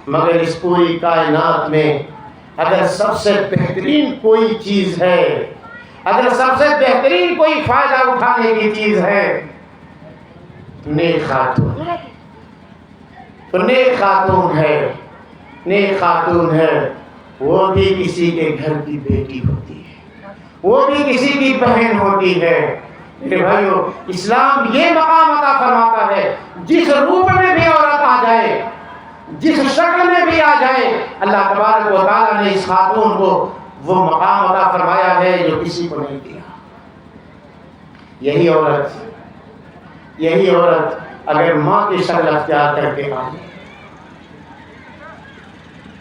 مگر اس پوری کائنات میں اگر سب سے بہترین کوئی چیز ہے، اگر سب سے بہترین کوئی فائدہ اٹھانے کی چیز ہے، نیک خاتون ہے، تو نیک خاتون ہے، وہ بھی کسی کے گھر کی بیٹی ہوتی ہے، وہ بھی کسی کی بہن ہوتی ہے۔ میرے بھائیو، اسلام یہ مقام عطا فرماتا ہے، جس روپ میں بھی عورت آ جائے، جس شکل میں بھی آ جائے، اللہ تبارک و تعالیٰ نے اس خاتون کو وہ مقام عطا فرمایا ہے جو کسی کو نہیں دیا۔ یہی عورت اگر ماں کی شکل اختیار کر کے آ جائے۔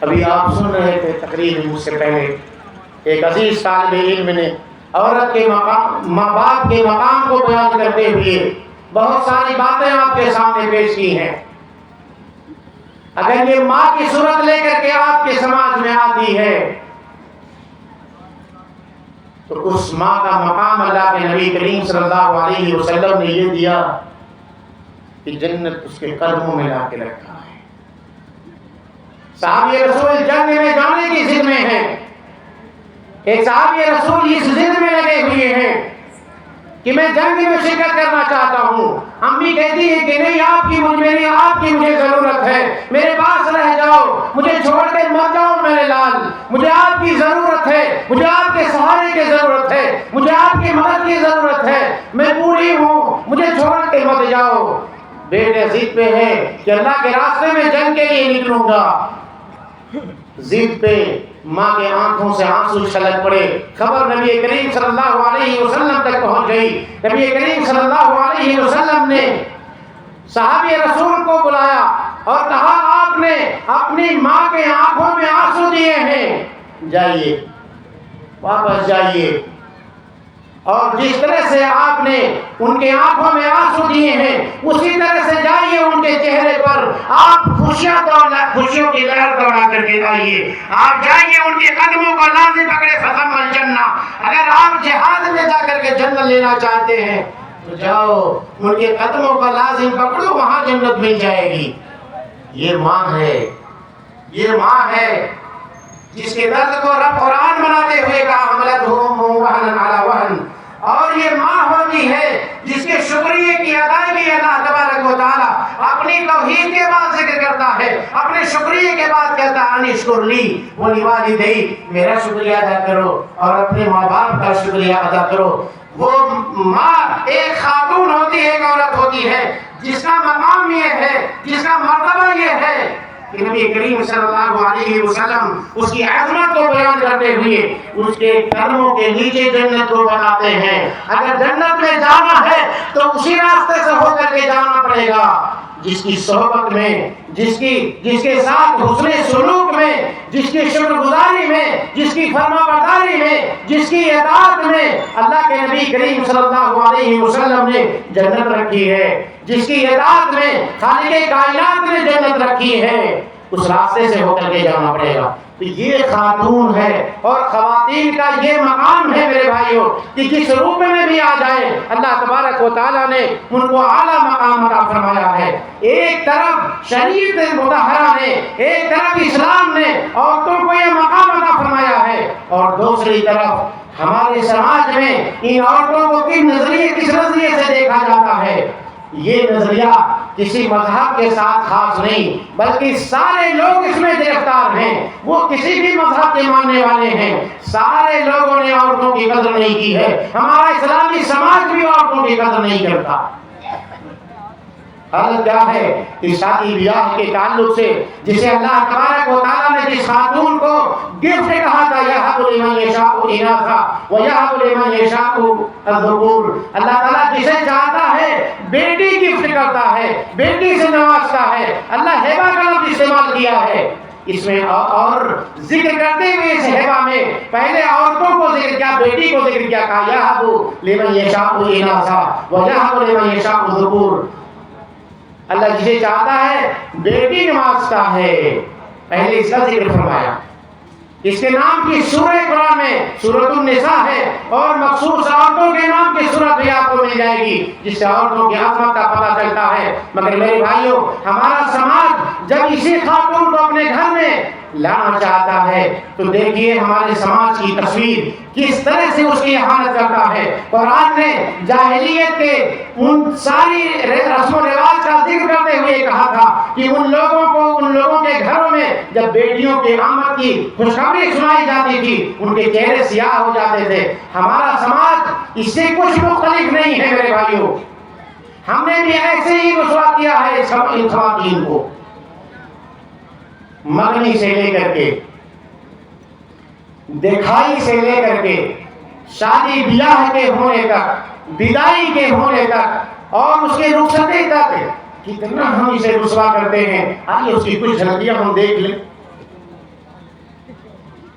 ابھی آپ سن رہے تھے تقریر مجھ سے پہلے، ایک عزیز طالب علم نے عورت کے مقام، ماں باپ کے مقام کو بیان کرتے ہوئے بہت ساری باتیں آپ کے سامنے پیش کی ہیں۔ اگر یہ ماں کی صورت لے کر کے آپ کے سماج میں آتی ہے تو اس ماں کا مقام اللہ کے نبی کریم صلی اللہ علیہ وسلم نے یہ دیا کہ جنت اس کے قدموں میں لا کے رکھا ہے۔ صحابی رسول جنت میں جانے کی ضد میں ہیں، ایک صحابی رسول اس ضد میں لگے ہوئے ہیں کہ میں جنگ میں شرکت کرنا چاہتا ہوں. امی کہتی ہے کہ نہیں، آپ کی مجھے ضرورت ہے، میرے پاس رہ جاؤ، مجھے چھوڑ کے مت جاؤ میرے لال، مجھے آپ کی ضرورت ہے، مجھے آپ کے سہارے کی ضرورت ہے، مجھے آپ کی مدد کی ضرورت ہے، میں بوڑھی ہوں، مجھے چھوڑ کے مت جاؤ. بیٹے ضد پہ ہے کہ اللہ کے راستے میں جنگ کے لیے نکلوں گا. ضد پہ ماں کے آنکھوں سے آنسو چھلک پڑے. خبر نبی کریم صلی اللہ علیہ وسلم تک پہنچ گئی. نبی کریم صلی اللہ علیہ وسلم نے صحابی رسول کو بلایا اور کہا آپ نے اپنی ماں کے آنکھوں میں آنسو دیے ہیں، جائیے واپس جائیے، اور جس طرح سے آپ نے ان کے آنکھوں میں آنسو دیے ہیں اسی طرح سے جائیے ان کے چہرے پر آپ خوشیوں کی لہر دوڑا کر کے آئیے. آپ جائیے ان کے قدموں کا لازم پکڑے، فضم الجنہ. اگر آپ جہاد میں جا کر کے جنت لینا چاہتے ہیں تو جاؤ ان کے قدموں کا لازم پکڑو، وہاں جنت مل جائے گی. یہ ماں ہے جس کے درد کو رب قرآن بناتے ہوئے کہا حملتہ امہ وہنا علی وہن. اور یہ ماں ہوتی ہے جس کے شکریہ کی ادائیگی اللہ تبارک و تعالیٰ اپنی توحید کے بعد ذکر کرتا ہے، اپنے شکریہ کے بعد کہتا ہے ان اشکر لی ولوالدی، میرا شکریہ ادا کرو اور اپنے ماں باپ کا شکریہ ادا کرو. وہ ماں ایک خاتون ہوتی ہے، ایک عورت ہوتی ہے جس کا مقام یہ ہے، جس کا مرتبہ یہ ہے کہ نبی کریم صلی اللہ علیہ وسلم اس کی عظمت کو بیان کرتے ہوئے اس کے قدموں کے نیچے جنت کو بتاتے ہیں. اگر جنت میں جانا ہے تو اسی راستے سے ہو کر کے جانا پڑے گا جس کی صحبت میں، جس کے ساتھ حسن سلوک میں، جس کی شکر گزاری میں، جس کی فرما برداری میں، جس کی اطاعت میں اللہ کے نبی کریم صلی اللہ علیہ وسلم نے جنت رکھی ہے، جس کی اطاعت میں خالق کائنات نے جنت رکھی ہے، اس راستے سے ہو کر کے جانا پڑے گا. تو یہ خاتون ہے اور خواتین کا یہ مقام ہے میرے بھائیوں کہ جس روپ میں بھی آ جائے اللہ تبارک و تعالیٰ نے ان کو اعلیٰ مقام عطا فرمایا ہے. ایک طرف شریعت مطہرہ نے، ایک طرف اسلام نے عورتوں کو یہ مقام عطا فرمایا ہے، اور دوسری طرف ہمارے سماج میں ان عورتوں کو کس نظریے سے دیکھا جاتا ہے. یہ نظریہ کسی مذہب کے ساتھ خاص نہیں بلکہ سارے لوگ اس میں گرفتار ہیں. وہ کسی بھی مذہب کے ماننے والے ہیں، سارے لوگوں نے عورتوں کی قدر نہیں کی ہے. ہمارا اسلامی سماج بھی عورتوں کی قدر نہیں کرتا. حالت کیا ہے کہ شادی بیاہ کے تعلق سے جسے اللہ تبارک و تعالیٰ نے جس خاتون کو گفٹ کہا تھا یہب لمن یشاء اناثا ویہب لمن یشاء الذکور، اللہ تعالیٰ جسے چاہتا ہے بیٹی گفٹ کرتا ہے، بیٹی سے نوازتا ہے. اللہ ہبہ کا لفظ استعمال کیا ہے اس میں، اور ذکر کرتے ہوئے اس ہبہ میں پہلے عورتوں کو ذکر کیا، بیٹی کو ذکر کیا، کہا یہب لمن یشاء اناثا ویہب لمن یشاء الذکور. اللہ جسے چاہتا ہے بیٹی نوازتا ہے، پہلے اس کا ذکر فرمایا. اس کے نام کی سورہ قرآن میں سورۃ النساء ہے، اور مخصوص عورتوں کے نام کی سورت بھی آپ کو مل جائے گی جس سے عورتوں کی عظمت کا پتہ چلتا ہے. مگر میرے بھائیوں، ہمارا سماج جب اسی خاتون کو اپنے گھر میں لانا چاہتا ہے تو دیکھیے ہمارے سماج کی تصویر کس طرح سے اس کی احانت کرتا ہے. قرآن نے جاہلیت کے ان ساری رسم و رواج کا ذکر کرتے ہوئے کہا تھا کہ ان لوگوں کے گھروں میں جب بیٹیوں کے آمد کی خوشخبری سنائی جاتی تھی ان کے چہرے سیاہ ہو جاتے تھے. ہمارا سماج اس سے کچھ مختلف نہیں ہے میرے بھائیوں. ہم نے بھی ایسے ہی رسوا کیا ہے ان خواتین کو، منگنی سے لے کر کے، دکھائی سے لے کر کے، شادی بیاہ کے ہونے تک، بدائی کے ہونے تک، اور اس کی رخصتی تک کتنا ہم اسے رسوا کرتے ہیں. آئیے اس کی کچھ جھلکیاں ہم دیکھ لیں.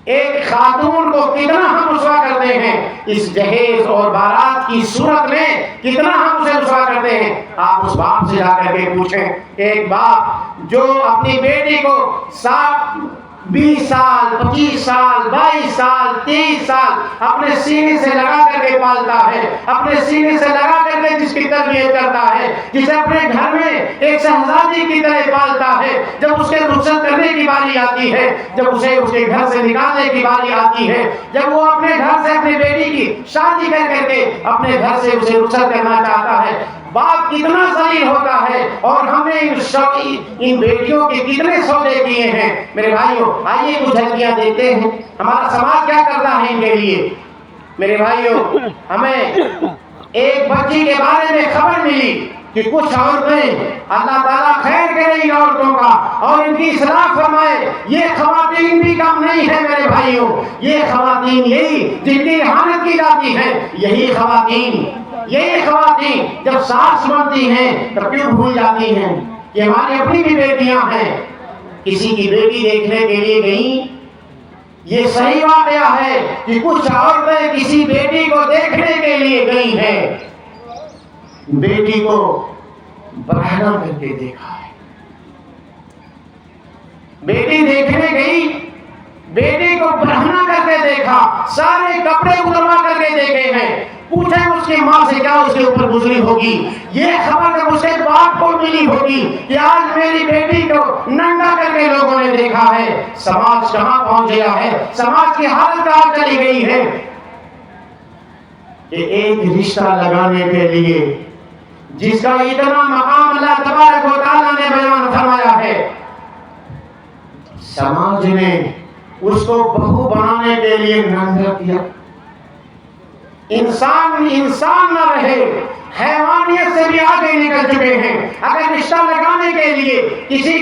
ایک خاتون کو کتنا ہم رسوا کرتے ہیں، اس جہیز اور بارات کی صورت میں کتنا ہم اسے رسوا کرتے ہیں. آپ اس باپ سے جا کر کے پوچھیں، ایک باپ جو اپنی بیٹی کو 20 سال 25 سال 22 سال 30 سال اپنے سینے سے لگا کر کے پالتا ہے، اپنے سینے سے لگا کر کے جس کی تربیت کرتا ہے، جسے اپنے گھر میں ایک شہزادی کی طرح پالتا ہے، جب اس کے رخصت کرنے کی باری آتی ہے، جب اسے اس کے گھر سے نکالنے کی باری آتی ہے، جب وہ اپنے گھر سے اپنی بیٹی کی شادی کر کے اپنے گھر سے اسے رخصت کرنا چاہتا ہے، باپ کتنا ذلیل ہوتا ہے، اور ہم نے ان بیٹیوں کے کتنے سودے کیے ہیں۔ میرے بھائیوں، آئیے کچھ جھلکیاں دیکھتے ہیں ہمارا سماج کیا کرتا ہے ان کے لیے۔ میرے بھائیوں، ہمیں ایک بچی کے بارے میں خبر ملی کہ کچھ عورتیں، اللہ تعالیٰ خیر کرے ان عورتوں کا اور ان کی اصلاح فرمائے، یہ خواتین بھی کم نہیں ہے میرے بھائیوں، یہ خواتین یہی جن کی احانت کی جاتی ہے، یہی خواتین جب ساس بنتی ہیں تو کیوں بھول جاتی ہیں کہ ہماری اپنی بھی بیٹیاں ہیں۔ کسی کی بیٹی دیکھنے کے لیے گئیں، یہ صحیح واقعہ ہے کہ کچھ عورتیں کسی بیٹی کو دیکھنے کے لیے گئی ہیں، بیٹی کو برہنہ کر کے دیکھا ہے۔ بیٹی دیکھنے گئی، بیٹی کو برہنہ کر کے دیکھا، سارے کپڑے اتروا کر کے دیکھے ہیں، پوچھیں اس کی ماں سے کیا اس کے اوپر گزری ہوگی، یہ خبر جب اس کے باپ کو ملی ہوگی کہ آج میری بیٹی کو ننگا کر کے لوگوں نے دیکھا ہے، سماج کہاں پہنچ گیا ہے، سماج کی حالت کہاں چلی گئی ہے کہ ایک رشتہ لگانے کے لیے جس کا اتنا مقام اللہ تبارک و تعالیٰ نے بیان فرمایا ہے، سماج نے اس کو بہو بنانے کے لیے ننگا کیا۔ انسان نہ رہے، حیوانیت سے بھی آگے نکل چکے ہیں۔ اگر رشتہ لگانے کے لیے کسی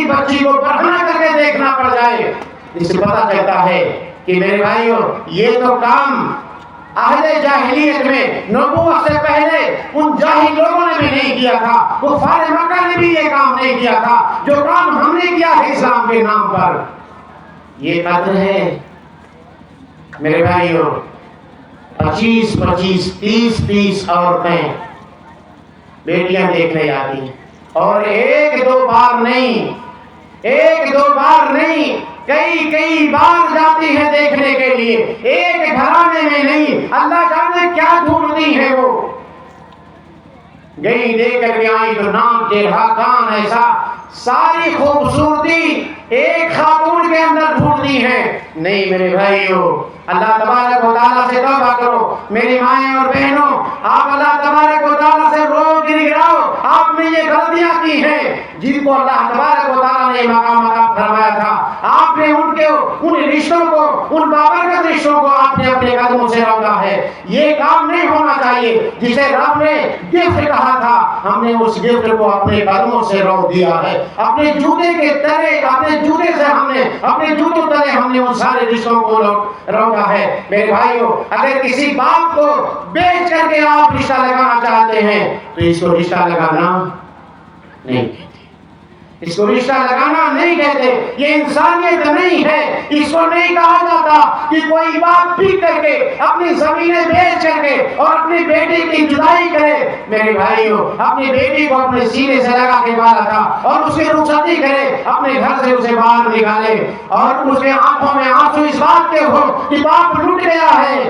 بچی کو برہنہ کر کے دیکھنا پڑ جائے، اس سے پتہ چلتا ہے کہ میرے بھائیوں، یہ تو کام اہل جاہلیت میں نبوت سے پہلے ان جاہل لوگوں نے بھی نہیں کیا تھا، کفار مکہ نے بھی یہ کام نہیں کیا تھا، جو کام ہم نے کیا ہے اسلام کے نام پر۔ یہ قدر ہے میرے بھائیوں، 25 30 عورتیں بیٹیاں دیکھنے جاتی ہیں، اور ایک دو بار نہیں، کئی بار جاتی ہے دیکھنے کے لیے، ایک گھرانے میں نہیں، اللہ جانے کیا ڈھونڈتی ہے وہ۔ گئی دیکھ کر کے آئی تو نام چہرہ کان ایسا، ساری خوبصورتی ایک خاتون کے اندر ڈھونڈتی ہے۔ نہیں میرے بھائیوں، اللہ تبارک و تعالیٰ سے توبہ کرو میری مائیں اور بہنوں، آپ اللہ تبارک و تعالیٰ سے رو گڑاؤ، آپ نے یہ غلطیاں کی ہیں جن کو اللہ تبارک و تعالیٰ نے مقام عطا فرمایا تھا، آپ نے ان رشتوں کو، ان بابرکت رشتوں کو آپ نے اپنے قدموں سے روکا ہے۔ یہ کام نہیں ہونا چاہیے جسے رب نے گفٹ کہا تھا، ہم نے اس گفٹ کو اپنے قدموں سے روک دیا ہے، اپنے جوتے کے تلے، اپنے جوتے سے ہم نے، اپنے جوتوں تلے ہم نے ان سارے رشتوں کو روکا ہے۔ میرے بھائیوں، اگر کسی باپ کو بیچ کر کے آپ رشتہ لگانا چاہتے ہیں تو اس کو رشتہ لگانا نہیں کہتے، اس کو رشتہ لگانا نہیں کہتے، یہ انسانیت نہیں ہے۔ اس کو نہیں کہا جاتا کہ کوئی باپ پی کر کے اپنی زمینیں بیچ کر کے اور اپنی بیٹی کی جدائی کرے۔ میرے بھائیوں، اپنی بیٹی کو اپنے سینے سے لگا کے پالا تھا اور اس کی رخصتی کرے، اپنے گھر سے اسے باہر نکالے اور اس کے آنکھوں میں آنسو اس بات کے ہو کہ باپ لٹ گیا ہے،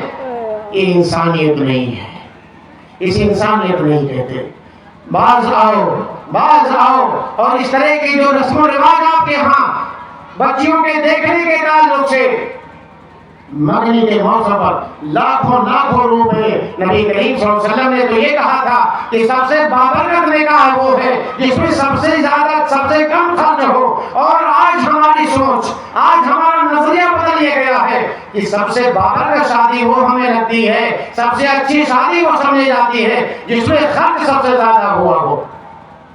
یہ انسانیت نہیں ہے، اس انسانیت نہیں کہتے۔ باز آؤ اور اس طرح کی جو رسم و رواج آپ کے ہاں بچیوں کے دیکھنے کے تعلق سے منگنی کے موقع پر لاکھوں روپے، نبی کریم صلی اللہ علیہ وسلم نے تو یہ کہا تھا کہ سب سے بابرکت نکاح وہ ہے جس میں سب سے زیادہ، سب سے کم خرچ ہو۔ اور آج ہماری سوچ، آج ہمارا نظریہ بدل یہ گیا ہے کہ سب سے بابرکت شادی وہ ہمیں لگتی ہے، سب سے اچھی شادی وہ سمجھی جاتی ہے جس میں خرچ سب سے زیادہ ہوا ہو۔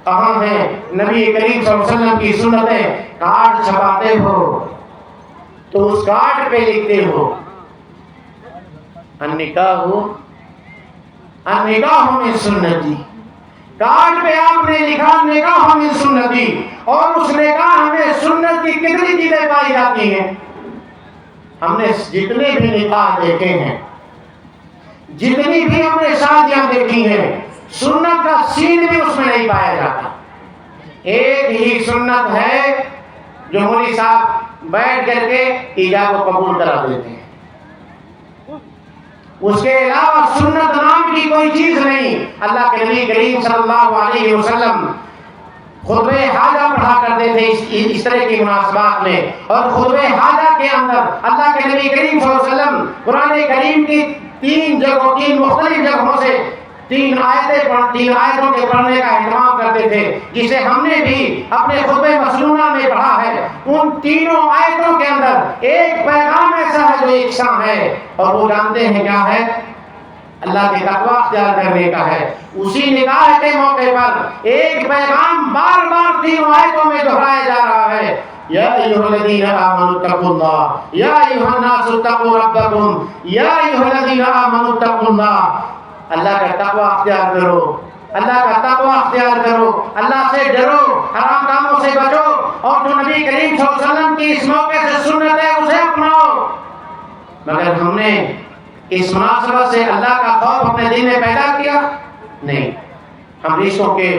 کہاں ہے نبی کریم صلی اللہ علیہ وسلم کی سنتیں؟ کارڈ چھپاتے ہو تو اس کارڈ پہ لکھتے ہو النکاح من سنتی، کارڈ پہ آپ نے لکھا نکاح من سنتی، اور اس نکاح میں سنت کی کتنی چیزیں پائی جاتی ہیں؟ ہم نے جتنے بھی نکاح دیکھے ہیں، جتنی بھی ہم نے شادیاں دیکھی ہیں، سنت کا سین بھی اس میں نہیں پایا جاتا۔ ایک ہی سنت ہے جو مولوی صاحب بیٹھ کر کے ایجاب کو قبول کرا دیتے ہیں، اس کے علاوہ سنت نام کی کوئی چیز نہیں۔ اللہ کے نبی کریم صلی اللہ علیہ وسلم خطبہ حاجہ پڑھا کرتے تھے اس طرح کی مناسبات میں، اور خطبہ حاجہ کے اندر اللہ کے نبی کریم صلی اللہ علیہ وسلم قرآن کریم کی تین مختلف جگہوں سے تین آیتوں کے پڑھنے کا اہتمام کرتے تھے، جسے ہم نے بھی اپنے خطبہ مسنونہ میں پڑھا ہے۔ ان تینوں آیتوں کے اندر ایک پیغام ایسا ہے جو یکساں ہے، اور وہ جانتے ہیں کیا ہے؟ اللہ کے تقوی اختیار کرنے کا ہے۔ اسی نکاح کے موقع پر ایک پیغام بار بار تینوں آیتوں میں دہرایا جا رہا ہے، یا ایھا الذین آمنوا اتقوا اللہ، یا ایھا الناس اتقوا ربکم، یا ایھا الذین آمنوا اتقوا اللہ۔ اللہ کا تقوی اختیار کرو، اللہ کا تقوی اختیار کرو، اللہ سے ڈرو، حرام کاموں سے بچو، اور جو نبی کریم صلی اللہ علیہ وسلم کی اس موقع سے سنت ہے اسے اپناؤ۔ مگر ہم نے اس مناسبت سے اللہ کا خوف اپنے دل میں پیدا کیا؟ نہیں، ہم رشتوں کے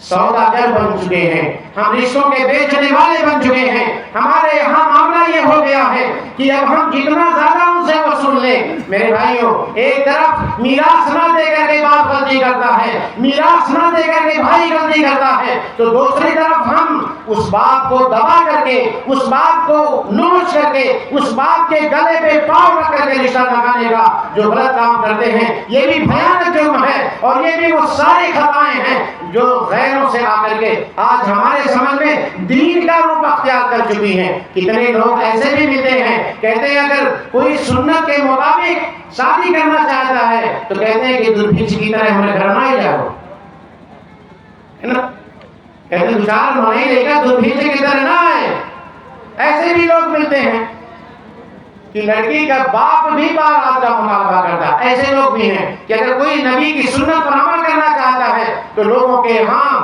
سوداگر بن چکے ہیں، ہم رشتوں کے بیچنے والے بن چکے ہیں۔ ہمارے یہاں معاملہ یہ ہو گیا ہے کہ اب ہم جتنا زیادہ ان سے وصول لیں، میرے بھائیوں، ایک طرف میراث نہ دے کر کے باپ غلطی کرتا ہے، میراث نہ دے کر کے بھائی غلطی کرتا ہے، تو دوسری طرف ہم اس باپ کو دبا کر کے، اس باپ کو نوچ کر کے، اس باپ کے گلے پہ پاؤں رکھ کر کے رشتہ لگانے کا جو غلط کام کرتے ہیں، یہ بھی بھیانک جرم ہے، اور یہ بھی وہ ساری خطائیں ہیں جو غیروں سے آ کر کے آج ہمارے سمجھ میں دین کا روپ اختیار کر چکی ہیں۔ کتنے لوگ ایسے بھی ملتے ہیں، کہتے ہیں اگر کوئی سنت کے مطابق شادی کرنا چاہتا ہے تو کہتے ہیں کہ دلپھیچ کی طرح ہمارے گھر نہ ہی جاؤ، ہے نا؟ کہتے ہیں دچار نہیں لے گا، دلپھیچ کی طرح نہ آئے۔ ایسے بھی لوگ ملتے ہیں کہ لڑکی کا باپ بھی بار رات کا مطالبہ کرتا ہے۔ ایسے لوگ بھی ہیں کہ اگر کوئی نبی کی سنت پر عمل کرنا چاہتا ہے تو لوگوں کے ہاں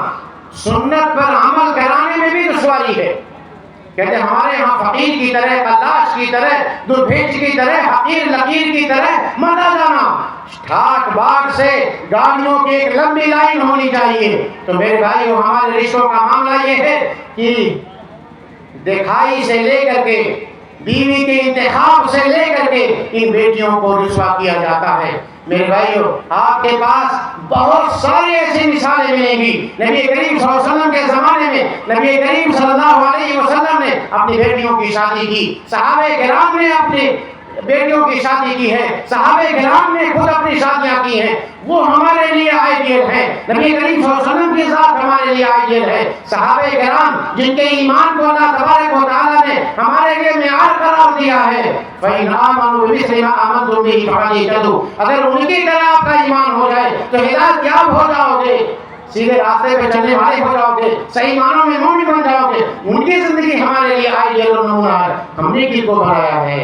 سنت پر عمل کرانے میں بھی دشواری ہے۔ کہتے ہیں ہمارے ہاں فقیر کی طرح، قلاش کی طرح، دلپھیچ کی طرح، حقیر لکیر کی طرح مت آ جانا، ٹھاک باغ سے گاڑیوں کی ایک لمبی لائن ہونی چاہیے۔ تو میرے بھائیو، ہمارے رشتوں کا معاملہ یہ ہے کہ دکھائی سے لے کر کے بیوی کے انتخاب سے لے کر کے ان بیٹیوں کو رسوا کیا جاتا ہے۔ میرے بھائیو، آپ کے پاس بہت ساری ایسی مثالیں ملیں گی۔ نبی کریم صلی اللہ علیہ وسلم کے زمانے میں نبی کریم صلی اللہ علیہ وسلم نے اپنی بیٹیوں کی شادی کی، صحابہ کرام نے اپنی بیٹیوں کی شادی کی ہے، صحابہ کرام نے خود اپنی شادیاں کی ہیں، وہ ہمارے لیے آئیڈیل ہیں۔ نبی کریم صلی اللہ علیہ وسلم کی ذات ہمارے لیے آئیڈیل ہے۔ صحابہ کرام جن کے ایمان کو اللہ تبارک و تعالیٰ نے ہمارے لیے معیار قرار دیا ہے، فَإِنْ آمَنُوا بِمِثْلِ مَا آمَنْتُم بِهِ فَقَدِ اهْتَدَوْا، اگر ان کی طرح آپ کا ایمان ہو جائے تو ہدایت یاب ہو جاؤ گے، سیدھے راستے پہ چلنے والے ہو جاؤ گے، صحیح معنوں میں مومن بن جاؤ گے۔ ان کی زندگی ہمارے لیے آئیڈیل اور نمونہ ہے۔ ہم نے کن کو بنایا ہے؟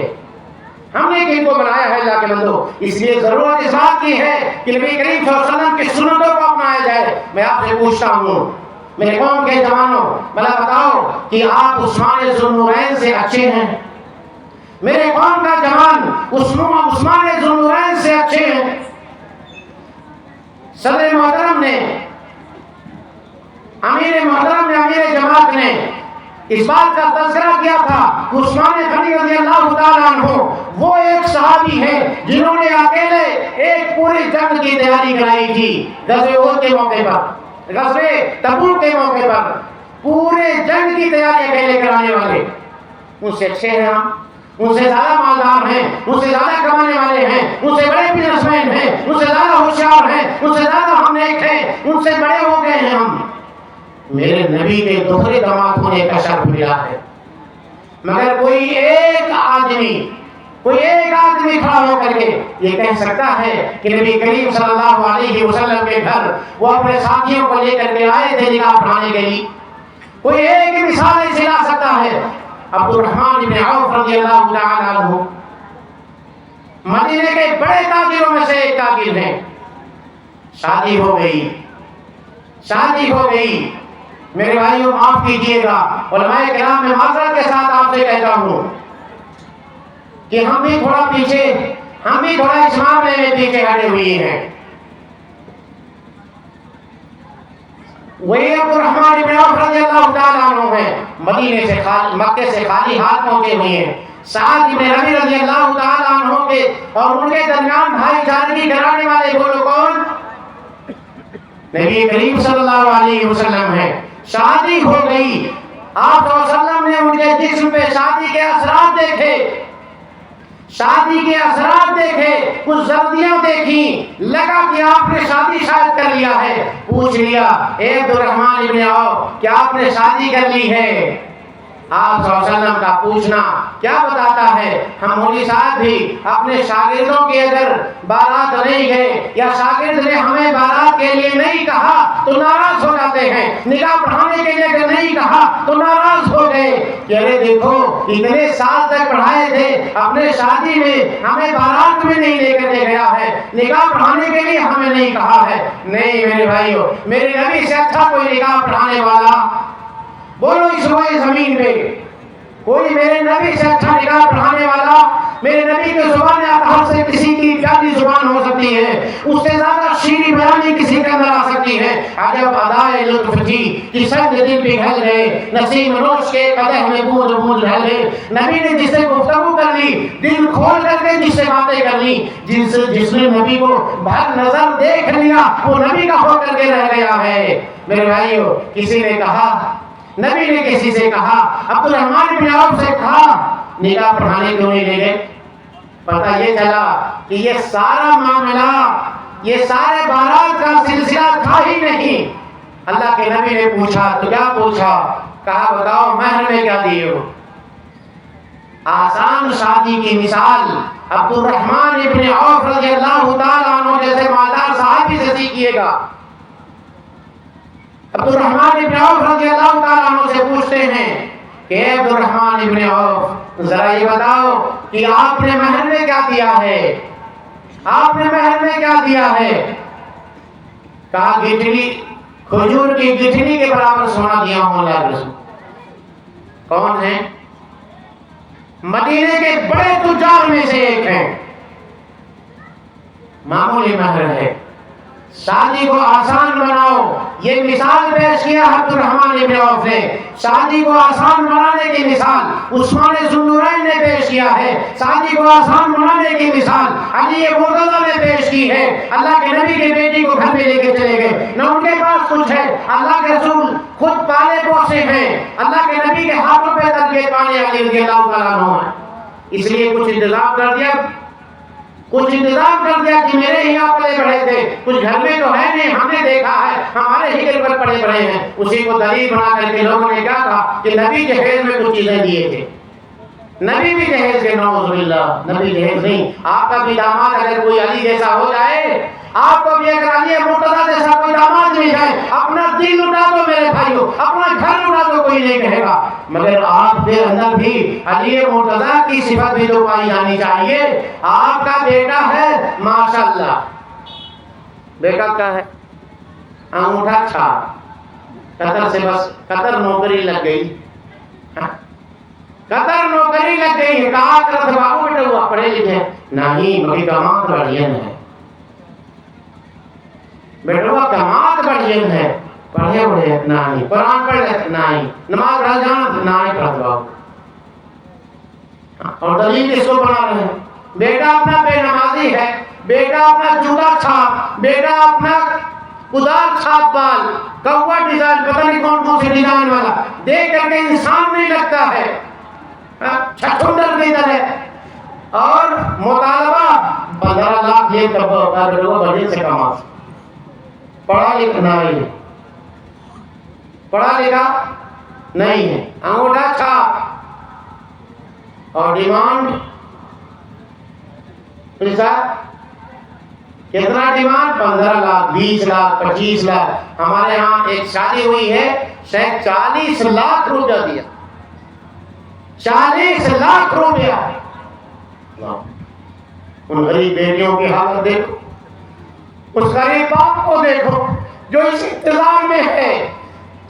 ہم نے کن کو بنایا ہے اللہ کے بندو؟ اس لیے ضرورت اس بات کی ہے کہ نبی کریم صلی اللہ علیہ وسلم کی سنتوں کو اپنایا جائے۔ میں آپ سے پوچھتا ہوں میرے قوم کے جوانوں، بھلا بتاؤ کہ آپ عثمان ذوالنورین سے اچھے ہیں؟ میرے قوم کا جوان عثمان ذوالنورین سے اچھے ہیں؟ صدر محترم نے، امیر محترم نے، امیر جماعت نے اس بات کا تذکرہ کیا تھا کہ عثمان غنی رضی اللہ تعالیٰ عنہ وہ ایک صحابی ہیں جنہوں نے اکیلے ایک پوری جنگ کی تیاری کرائی تھی۔ غزوہ احد کے موقع پر، غزوہ تبوک کے موقع پر پورے جنگ کی تیاری اکیلے کرانے والے، ان سے اچھے ہیں ہم؟ ان سے زیادہ مالدار ہیں، ان سے زیادہ کمانے والے ہیں، ان سے بڑے بزنس مین ہیں، ان سے زیادہ ہوشیار ہیں، ان سے زیادہ ہم نیک ہیں، ان سے بڑے ہو گئے ہیں ہم؟ میرے نبی کے دوہرے داماد ہونے کا شرف ملا ہے۔ مگر کوئی ایک آدمی کھڑا ہو کر کے یہ کہہ سکتا ہے کہ نبی کریم صلی اللہ علیہ وسلم کے گھر وہ اپنے ساتھیوں کو لے کر کے آئے تھے نکاح پڑھانے کے لیے؟ کوئی ایک مثال ایسے لا سکتا ہے؟ عبد الرحمن بن عوف رضی اللہ تعالیٰ عنہ مدینے کے بڑے تاجروں میں سے ایک تاجر ہیں۔ شادی ہو گئی۔ میرے بھائیوں معاف کیجئے گا، علماء کرام میں معذرت کے ساتھ آپ سے کہتا ہوں کہ ہم بھی تھوڑا اس معاملے میں پیچھے ہٹے ہوئے ہیں۔ وہی عبد الرحمن بن عوف رضی اللہ تعالیٰ عنہ ہیں، مکے سے خالی ہاتھ پہنچے ہوئے ہیں۔ سعد بن ربیع رضی اللہ تعالیٰ عنہ کے اور ان کے درمیان بھائی چارگی کرانے والے وہ لوگ کون؟ نبی کریم صلی اللہ علیہ وسلم ہے۔ شادی ہو گئی، آپ صلی اللہ علیہ وسلم نے ان کے جسم پہ شادی کے اثرات دیکھے، شادی کے اثرات دیکھے، کچھ زردیاں دیکھی، لگا کہ آپ نے شادی شاید کر لیا ہے۔ پوچھ لیا، اے عبدالرحمن ابن عوف، کیا آپ نے شادی کر لی ہے؟ آپ صلی اللہ علیہ وسلم کا پوچھنا کیا بتاتا ہے؟ ہم مولوی صاحب بھی اپنے شاگردوں کے اگر بارات نہیں گئے یا شاگرد نے ہمیں بارات کے لیے نہیں کہا تو ناراض ہو جاتے ہیں، نکاح پڑھانے کے لیے اگر نہیں کہا تو ناراض ہو گئے کہ ارے دیکھو اتنے سال تک پڑھائے تھے، اپنے شادی میں ہمیں بارات میں نہیں لے کر گیا ہے، نکاح پڑھانے کے لیے ہمیں نہیں کہا ہے۔ نہیں میرے بھائیو، میرے نبی سے اچھا کوئی نکاح پڑھانے والا بولو اس روئے زمین پہ، کوئی میرے نبی سے اچھا نکاح پڑھانے والا؟ میرے نبی کی زبان اطہر سے کسی کی پیاری زبان ہو سکتی ہے، اس سے زیادہ شیریں بیانی کسی کے اندر آ سکتی ہے۔ عجب ادائے لطف تھی کہ سنگ دل پگھل گئے، نسیم نوش کے قدح میں بوند بوند ڈھل گئے۔ نبی نے جس سے گفتگو کر لی، دل کھول کر کے جس سے باتیں کر لی، جس نے نبی کو بھر نظر دیکھ لیا وہ نبی کا ہو کر کے رہ گیا ہے۔ میرے بھائیو، کسی نے کہا، نبی نے کسی سے کہا، عبدالرحمن بن عوف سے کہا نکاح پڑھانے کیوں نہیں لے گئے؟ پتہ یہ چلا کہ یہ سارا معاملہ، یہ سارے بارات کا سلسلہ تھا ہی نہیں۔ اللہ کے نبی نے پوچھا تو کیا پوچھا؟ کہا بتاؤ مہر میں کیا دیے ہو؟ آسان شادی کی مثال عبدالرحمن ابن عوف رضی اللہ تعالیٰ عنہ جیسے مالدار صحابی سے سیکھیے گا۔ عبدالرحمن ابن عوف رضی اللہ تعالیٰ عنہ سے پوچھتے ہیں کہ عبدالرحمن ابن عوف ذرا یہ بتاؤ کہ آپ نے مہر میں کیا دیا ہے؟ آپ نے مہر میں کیا دیا ہے؟ کہا گٹھلی، کھجور کی گٹھلی کے برابر سونا دیا ہوں اللہ کے رسول۔ کون ہے؟ مدینے کے بڑے تجار میں سے ایک ہیں۔ معمولی مہر ہے، شادی کو آسان بناؤ، یہ مثال پیش کیا عبدالرحمن ابن عوف نے۔ شادی کو آسان بنانے کی مثال عثمان ذوالنورین نے پیش کیا ہے، شادی کو آسان بنانے کی مثال علی مرتضیٰ نے پیش کی ہے۔ اللہ کے نبی کی بیٹی کو گھر میں لے کے چلے گئے، نہ ان کے پاس کچھ ہے، اللہ کے رسول خود پالے پوسے ہیں، اللہ کے نبی کے ہاتھوں پہ تربیت پانے علی رضی اللہ تعالیٰ عنہ ہے، اس لیے کچھ انتظام کر دیا، کچھ انتظام کر دیا کہ میرے ہی یہاں پلے بڑھے تھے، کچھ گھر میں تو ہے نہیں، ہم نے دیکھا ہے، ہمارے ہی گھر پر پڑے بڑھے ہیں۔ اسی کو دلیل بنا کر کے لوگوں نے کیا کہا کہ نبی جہیز میں کچھ چیزیں دیے تھے، نبی بھی جہیز کے، نعوذ باللہ، نبی جہیز نہیں۔ آپ کا بھی داماد اگر کوئی علی جیسا ہو جائے، آپ کو بھی اگر علی مرتضیٰ جیسا کوئی داماد مل جائے، اپنا دل لٹا دو میرے بھائیو، اپنا گھر لٹا دو، کوئی نہیں کہے گا، مگر آپ کے اندر بھی علی مرتضیٰ کی صفت بھی تو پائی جانی چاہیے۔ آپ کا بیٹا ہے ماشاءاللہ، بیٹا کیا ہے؟ انگوٹھا چھاپ، قطر سے بس قطر نوکری لگ گئی، قطر نوکری لگ گئی ہے، کہا کرت بابو بیٹا ہوا پڑھے لکھے نہیں، مگر کمات بڑھین ہے، بیٹا کمات بڑھین ہے، پڑھے بڑھے نہیں، قرآن پڑھ لیتے نہیں، نماز پڑھ جانا نہیں پڑھ بابو، اور دلیل کس کو بنا رہے ہیں؟ بیٹا اپنا بے نمازی ہے، بیٹا اپنا جوتا چھاپ، بیٹا اپنا ادار چھاپ بال، کوا ڈیزائن، پتہ نہیں کون کون سے ڈیزائن والا دیکھ کر کے انسان نہیں لگتا ہے، چھٹھنڈر کی طرح، اور مطالبہ 15 لاکھ یہ بجے سے کما، پڑھا لکھا نہیں، پڑھا لکھا نہیں ہے، انگوٹھا چھاپ اور ڈیمانڈ پیسہ کتنا ڈیمانڈ؟ 15 لاکھ، 20 لاکھ، 25 لاکھ۔ ہمارے ہاں ایک شادی ہوئی ہے، شاید 40 لاکھ روپیہ دیا، 40 لاکھ روپیہ۔ ان غریب بیٹیوں کی حالت دیکھو، اس غریب باپ کو دیکھو جو اس انتظام میں ہے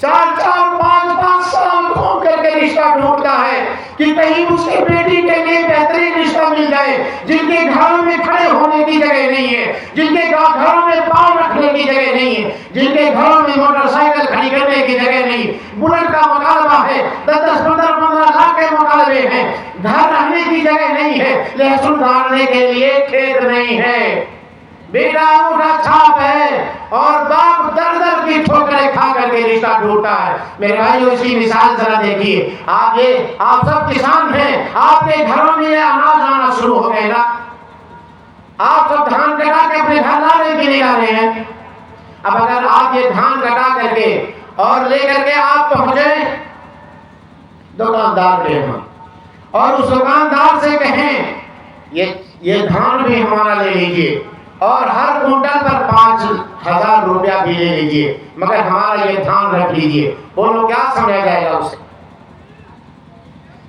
4-4 5-5 سال گھوم کر کے رشتہ ڈھونڈتا ہے کہ کہیں اس کی بیٹی کے لیے بہترین رشتہ مل جائے، جن کے گھروں میں کھڑے ہونے کی جگہ نہیں ہے، جن کے گھروں میں پاؤں رکھنے کی جگہ نہیں ہے، جن کے گھروں میں موٹر سائیکل کھڑی کرنے کی جگہ نہیں، بلٹ کا مطالبہ ہے، 10-15 لاکھ کے مطالبے ہیں، گھر رہنے کی جگہ نہیں ہے، لہسن ڈالنے کے لیے کھیت نہیں ہے، بیٹا انگوٹھا چھاپ ہے اور باپ در در کی ٹھوکریں کھا کر کے رشتہ ڈھونڈتا ہے۔ میرے بھائیو اس کی مثال ذرا دیکھیے، آپ سب کسان ہیں، آپ کے گھروں میں یہ اناج آنا شروع ہو گئے نا، آپ سب دھان کٹا کے اپنے گھر لا رہے کہ نہیں لا رہے ہیں؟ اب اگر آپ یہ دھان کٹا کر کے اور لے کر کے آپ پہنچے دکاندار کے یہاں اور اس دکاندار سے کہیں یہ دھان بھی ہمارا لے لیجئے اور ہر کنٹل پر 5,000 روپیہ بھی لے لیجئے، مگر ہمارا یہ دھان رکھ لیجئے، بولو کیا سمجھا جائے گا اسے؟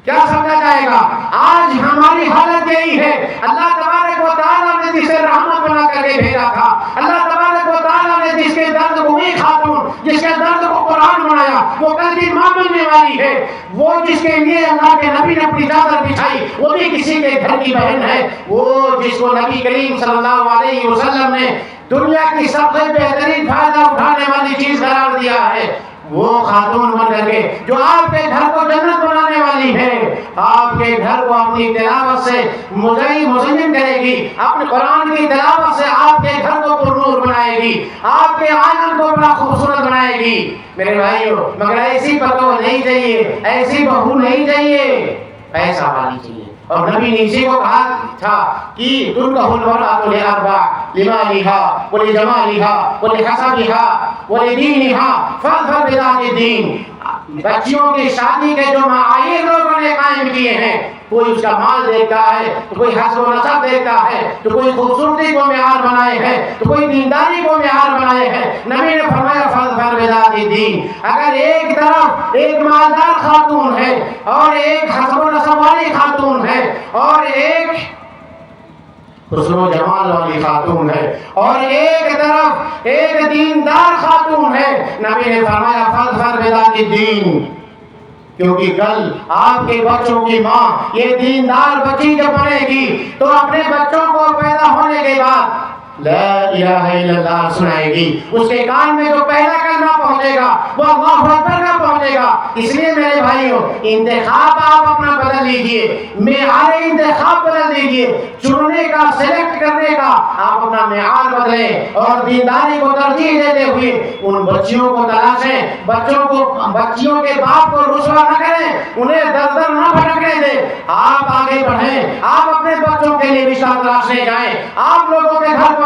کیا سمجھا جائے گا؟ آج ہماری حالت یہی ہے۔ اللہ تبارک و تعالیٰ نے جسے رحمت بنا کر کے بھیجا تھا، اللہ تبارک و تعالیٰ نے جس کے درد کو ایک خاتون، جس کے درد کو قرآن بنایا، وہ کل کی ماں بننے والی ہے، وہ جس کے لیے اللہ کے نبی نے اپنی چادر بچھائی وہ بھی کسی کے گھر کی بہن ہے، وہ جس کو نبی کریم صلی اللہ علیہ وسلم نے دنیا کی سب سے بہترین فائدہ اٹھانے والی چیز قرار دیا ہے، وہ خاتون بن کر کے جو آپ کے گھر کو جنت بنانے والی ہے، آپ کے گھر کو اپنی تلاوت سے مزین کرے گی، اپنے قرآن کی تلاوت سے آپ کے گھر کو پرنور بنائے گی، آپ کے آنگن کو بڑا خوبصورت بنائے گی۔ میرے بھائیو، مگر ایسی پتو نہیں چاہیے، ایسی بہو نہیں چاہیے، پیسہ والی چاہیے۔ اور نبی نے اسی کو کہا تھا کہ تنکح المرأة لأربع، لمالها ولجمالها ولحسبها ولدينها فاظفر بذات الدين۔ بچیوں کی شادی کے جو معایر لوگوں نے قائم کیے ہیں، کوئی اس کا مال دیکھتا ہے، تو کوئی حسب و نسب دیکھتا ہے، تو کوئی خوبصورتی کو معیار بنائے ہے، تو کوئی دینداری کو معیار بنائے ہے۔ نبی نے فرمایا فاظفر بذات الدین، اگر ایک طرف ایک مالدار خاتون ہے اور ایک حسب و نسب والی خاتون ہے اور ایک حسن و جمال والی خاتون ہے اور ایک طرف ایک دیندار خاتون ہے، نبی نے فرمایا فاظفر بذات الدین، کیونکہ کل آپ کے بچوں کی ماں یہ دیندار بچی جب بنے گی تو اپنے بچوں کو پیدا ہونے کے بعد لا الہ الا اللہ سنائے گی، اس کے کان میں جو پہلا کلمہ پہنچے گا وہ اللہ اکبر کا پہنچے گا۔ اس لیے میرے بھائیو، انتخاب آپ اپنا بدل لیجئے، معیار انتخاب بدل لیجئے، چننے کا، سلیکٹ کرنے کا آپ اپنا معیار بدلیں اور دینداری کو ترجیح دیتے ہوئے ان بچیوں کو تلاشیں، بچیوں کے باپ کو رسوا نہ کریں، انہیں در در نہ بھٹکنے دیں، آپ آگے بڑھیں، آپ اپنے بچوں کے لیے رشتہ تلاشنے جائیں، آپ لوگوں کے گھر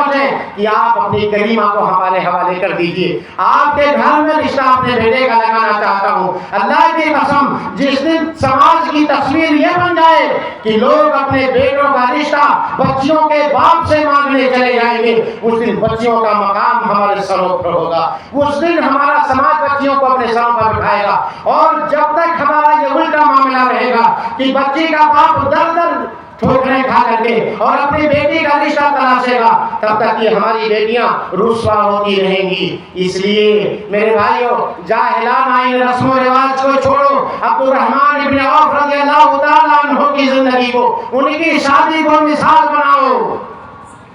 کہ آپ اپنی کریمہ کو ہمارے حوالے کر دیجئے، آپ کے گھر میں رشتہ اپنے بیٹے کا لگانا چاہتا ہوں۔ اللہ کی قسم، جس دن سماج کی تصویر یہ بن جائے کہ لوگ اپنے بیٹوں کا رشتہ بچیوں کے باپ سے مانگنے چلے جائیں گے، اس دن بچیوں کا مقام ہمارے سروں پر ہوگا، اس دن ہمارا سماج بچیوں کو اپنے سروں پر بٹھائے گا۔ اور جب تک ہمارا یہ الٹا معاملہ رہے گا کہ بچی کا باپ در در ٹھوکریں کھا کر کے اور اپنی بیٹی کا رشتہ تلاشے گا، تب تک یہ ہماری بیٹیاں رسوا ہوتی رہیں گی۔ اس لیے میرے بھائیو، جاہلانہ ان رسم و رواج کو چھوڑو، عبد الرحمن بن عوف رضی اللہ تعالیٰ عنہ کی زندگی کو، ان کی شادی کو مثال بناؤ،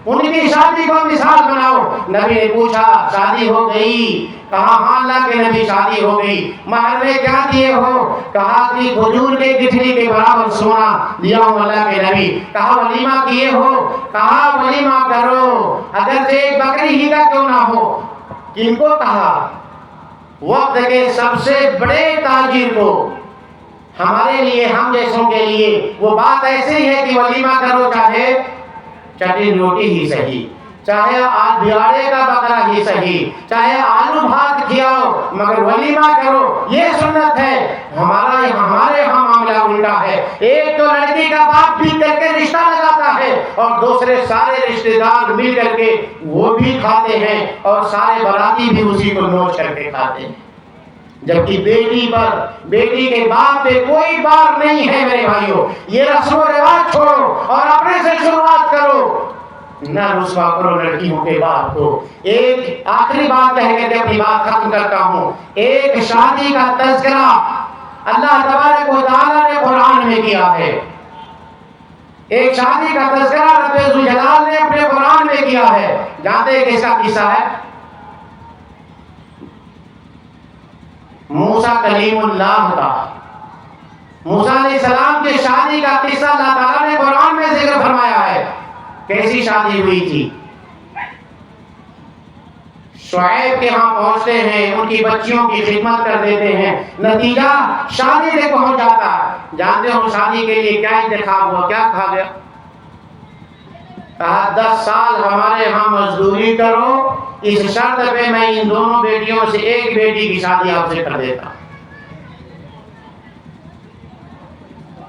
ان کی شادی کو مثال بناؤ۔ نبی نے پوچھا شادی ہو گئی؟ کہا ہاں اللہ کے نبی شادی ہو گئی۔ مہر میں کیا دیے ہو؟ کہا کہ کھجور کے گٹھلی کے برابر سونا دیا ہوں اللہ کے نبی۔ کہا ولیمہ کیے ہو؟ کہا ولیمہ کرو، اگرچہ ایک بکری ہی کا کیوں نہ ہو۔ کن کو کہا؟ وقت کے سب سے بڑے تاجر کو۔ ہمارے لیے، ہم جیسوں کے لیے وہ بات ایسی ہے کہ ولیمہ کرو، چاہے چٹنی روٹی ہی صحیح، چاہے آج بھیاڑے کا بکرا ہی صحیح، چاہے آلو بھات کھلاؤ، مگر ولیمہ کرو، یہ سنت ہے۔ ہمارے یہاں معاملہ الٹا ہے، ایک تو لڑکی کا باپ بھی کر کے رشتہ لگاتا ہے اور دوسرے سارے رشتہ دار مل کر کے وہ بھی کھاتے ہیں اور سارے باراتی بھی اسی کو نوچ کر کے کھاتے ہیں، جبکہ بیٹی کے باپ پہ کوئی بار نہیں ہے۔ میرے بھائیوں، یہ رسم و رواج چھوڑو اور اپنے سے شروعات کرو۔ نہ رسوا کرو لڑکیوں کے باپ کو۔ ایک آخری بات کہہ کے اپنی بات ختم کرتا ہوں۔ ایک شادی کا تذکرہ اللہ تبارک و تعالیٰ نے قرآن میں کیا ہے، ایک شادی کا تذکرہ رب ذوالجلال نے اپنے قرآن میں کیا ہے۔ جانتے ہیں کہ اس کا قصہ ہے؟ موسیٰ کلیم اللہ کا، موسیٰ علیہ السلام کی شادی کا قصہ اللہ تعالیٰ نے قرآن میں ذکر فرمایا ہے۔ کیسی شادی ہوئی تھی؟ شعیب کے ہاں پہنچتے ہیں، ان کی بچیوں کی خدمت کر دیتے ہیں، نتیجہ شادی سے پہنچ جاتا ہے۔ جانتے ہو شادی کے لیے کیا انتخاب ہوا، کیا کہا گیا؟ کہا 10 سال ہمارے ہاں مزدوری کرو، اس شرط پہ میں ان دونوں بیٹیوں سے ایک بیٹی کی شادی آپ سے کر دیتا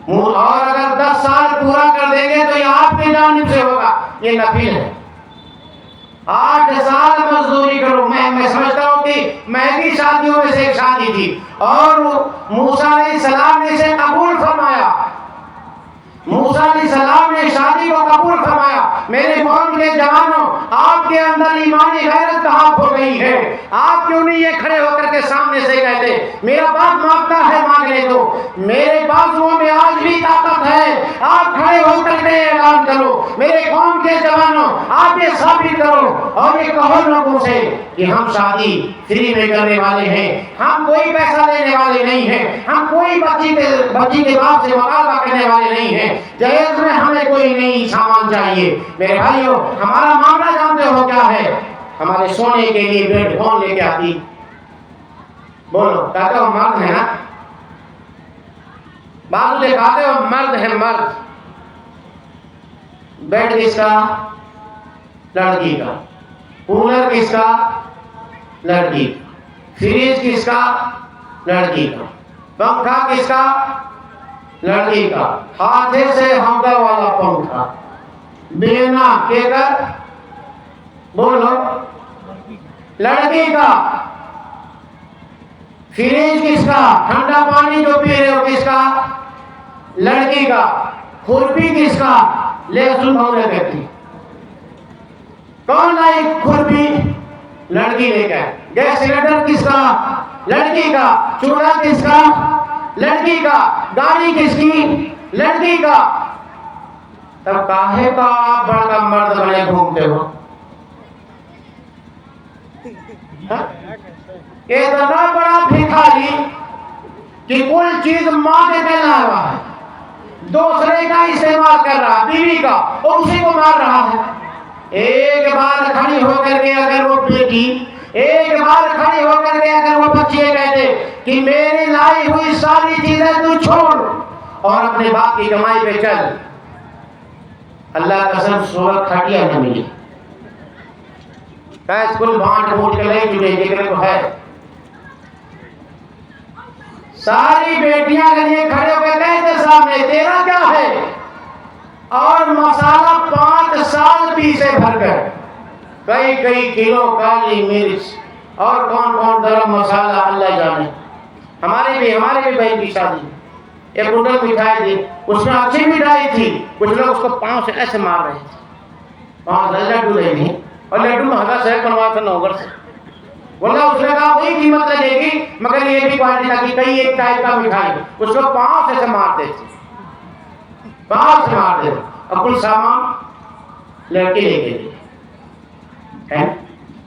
ہوں، اور اگر 10 سال پورا کر دیں گے تو یہ آپ کی جانب سے ہوگا، یہ نفل ہے۔ 8 سال مزدوری کرو۔ میں سمجھتا ہوں کہ مہنگی شادیوں میں سے ایک شادی تھی، اور موسیٰ علیہ السلام نے اسے قبول فرمایا۔ موسیٰ علیہ السلام نے شادی کو قبول فرمایا۔ میرے قوم کے جوانوں، آپ کے اندر ایمانی غیرت کہاں کھو گئی ہے؟ آپ کیوں نہیں یہ کھڑے ہو کر کے سامنے سے کہتے میرا باپ مانگتا ہے مانگنے دو؟ میرے بازوؤں میں آج بھی طاقت ہے، آپ کھڑے ہو کر کے اعلان کرو۔ میرے قوم کے جوانوں، آپ یہ ثابت کرو اور یہ کہو لوگوں سے کہ ہم شادی فری میں کرنے والے ہیں، ہم کوئی پیسہ لینے والے نہیں ہیں، ہم کوئی بچی کے باپ سے مطالبہ کرنے والے نہیں ہیں، جہیز میں ہمیں کوئی نہیں سامان چاہیے۔ میرے بھائیو، ہمارا معاملہ جانتے ہو کیا ہے؟ ہمارے سونے کے لیے بیڈ کون لے کے آتی؟ بولو، کہتے ہو مرد ہے نا؟ بعض دکھاتے ہو مرد ہے، مرد۔ بیڈ کس کا؟ لڑکی کا۔ کولر کس کا؟ لڑکی کا۔ فریج کس کا؟ لڑکی کا۔ پنکھا کس کا؟ لڑکی کا۔ ہاتھے سے ہمدا والا پنکھا بینا کے کر بولو، لڑکی کا۔ فریج کس کا؟ ٹھنڈا پانی جو پی رہے ہو کس کا؟ لڑکی کا۔ کھرپی کس کا؟ لہسن بھونے کرتی کون لائی کھرپی؟ لڑکی لے کے۔ گیس سلنڈر کس کا؟ لڑکی کا۔ چولہا کس کا؟ لڑکی کا۔ گاڑی کس کی؟ لڑکی کا۔ تب کاہے کا آپ بڑا مرد بنے گھومتے ہو؟ اتنا بڑا بھکاری کہ کل چیز ماں کے کہنا ہوا ہے، دوسرے کا استعمال کر رہا، بیوی کا، اور اسی کو مار رہا ہے۔ ایک بار کھڑی ہو کر کے اگر وہ بیٹی، ایک بار کھڑی ہو کر کے اگر وہ بچے کہتے کہ میری لائی ہوئی ساری چیزیں تو چھوڑ اور اپنے باپ کی کمائی پہ چل، اللہ قسم صورت کھٹیا نہ ملی۔ کیس کل بانٹ بوٹ کے لے چکے ذکر تو ہے۔ ساری بیٹیاں کے لیے کھڑے ہو کے کہتے سامنے تیرا کیا ہے؟ اور مسالہ 5 سال پیسے بھر گئے، کئی کلو کالی مرچ اور کون گرم مسالہ اللہ جانے۔ ہمارے بھی بہن کی شادی، ایک بوتل مٹھائی تھی، اس میں اچھی مٹھائی تھی، کچھ لوگ اس کو پاؤں سے ایسے مار رہے تھے، پاؤں سے لڈو لے لی، اور لڈو مہنگا سے بنوا تھا نوگر سے، بولا اس نے کہا وہی قیمت لگے گی مگر یہ بھی کوالٹی تھا کہ کئی ایک ٹائپ کا مٹھائی، اس کو پاؤں سے مارتے تھے، پاؤں سے مارتے تھے، اور کل سامان لڑکی لے کے لیے۔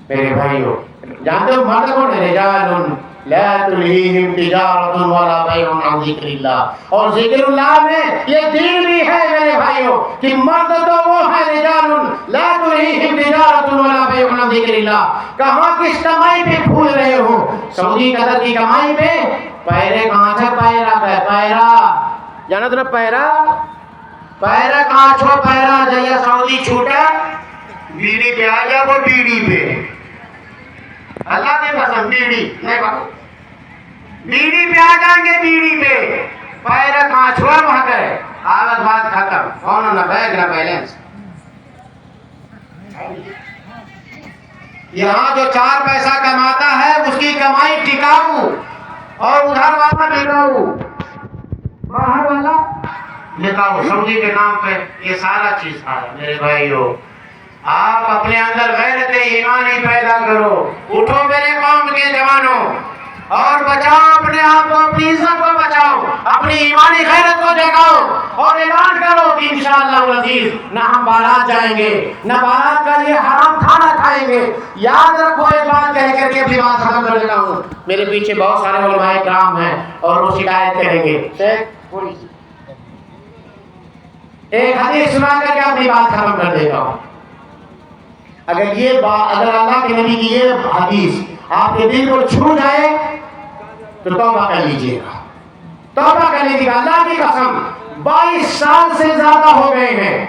میرے بھائیو، جانتے ہو مرد کون ہے؟ رجال لا تلہیہم تجارت ولا بیع عن ذکر اللہ، اور ذکر اللہ میں یہ دین بھی ہے میرے بھائیو کہ مرد تو وہ ہے رجال لا تلہیہم تجارت ولا بیع عن ذکر اللہ۔ کہاں کس کمائی پہ پھول رہے ہو؟ سعودی قطر کی کمائی پہ؟ پیرے کہاں تھا؟ پیرا جانا تو پیرا کہاں چھو؟ پیرا جائیا سعودی چھوٹا بیڑی پہ آ جا، وہ بیڑی پہ اللہ نے قسم بیڑی نہیں بابو، بیڑی پہ آ جائیں گے، بیڑی پہ پیرا کہاں چھوڑ وہاں گئے، آواز بات ختم، فون نہ بیگ نہ بیلنس۔ یہاں جو 4 پیسہ کماتا ہے اس کی کمائی ٹکاؤ اور ادھر والا ٹکاؤ، باہر والا ٹکاؤ۔ سعودی کے نام پہ یہ سارا چیز آیا میرے بھائیو۔ آپ اپنے اندر غیرت ایمانی پیدا کرو. اٹھو میرے قوم کے جوانوں اور بچاؤ اپنے آپ کو, اپنی عزت کو بچاؤ, اپنی ایمانی غیرت کو جگاؤ اور اعلان کرو کہ انشاءاللہ العزیز نہ ہم بارات جائیں گے, نہ بارات کا یہ حرام کھانا کھائیں گے. یاد رکھو ایک بات کہہ کر کے اپنی بات ختم کر دیتا ہوں. میرے پیچھے بہت سارے علماء کرام ہیں اور وہ شکایت کریں گے. ایک حدیث سنا کر کے اپنی بات ختم کر دیتا ہوں. اگر اللہ کے نبی کی یہ حدیث آپ کے دل کو چھو جائے تو توبہ کر لیجئے گا, توبہ کر لیجئے گا. اللہ کی قسم 22 سال سے زیادہ ہو گئے ہیں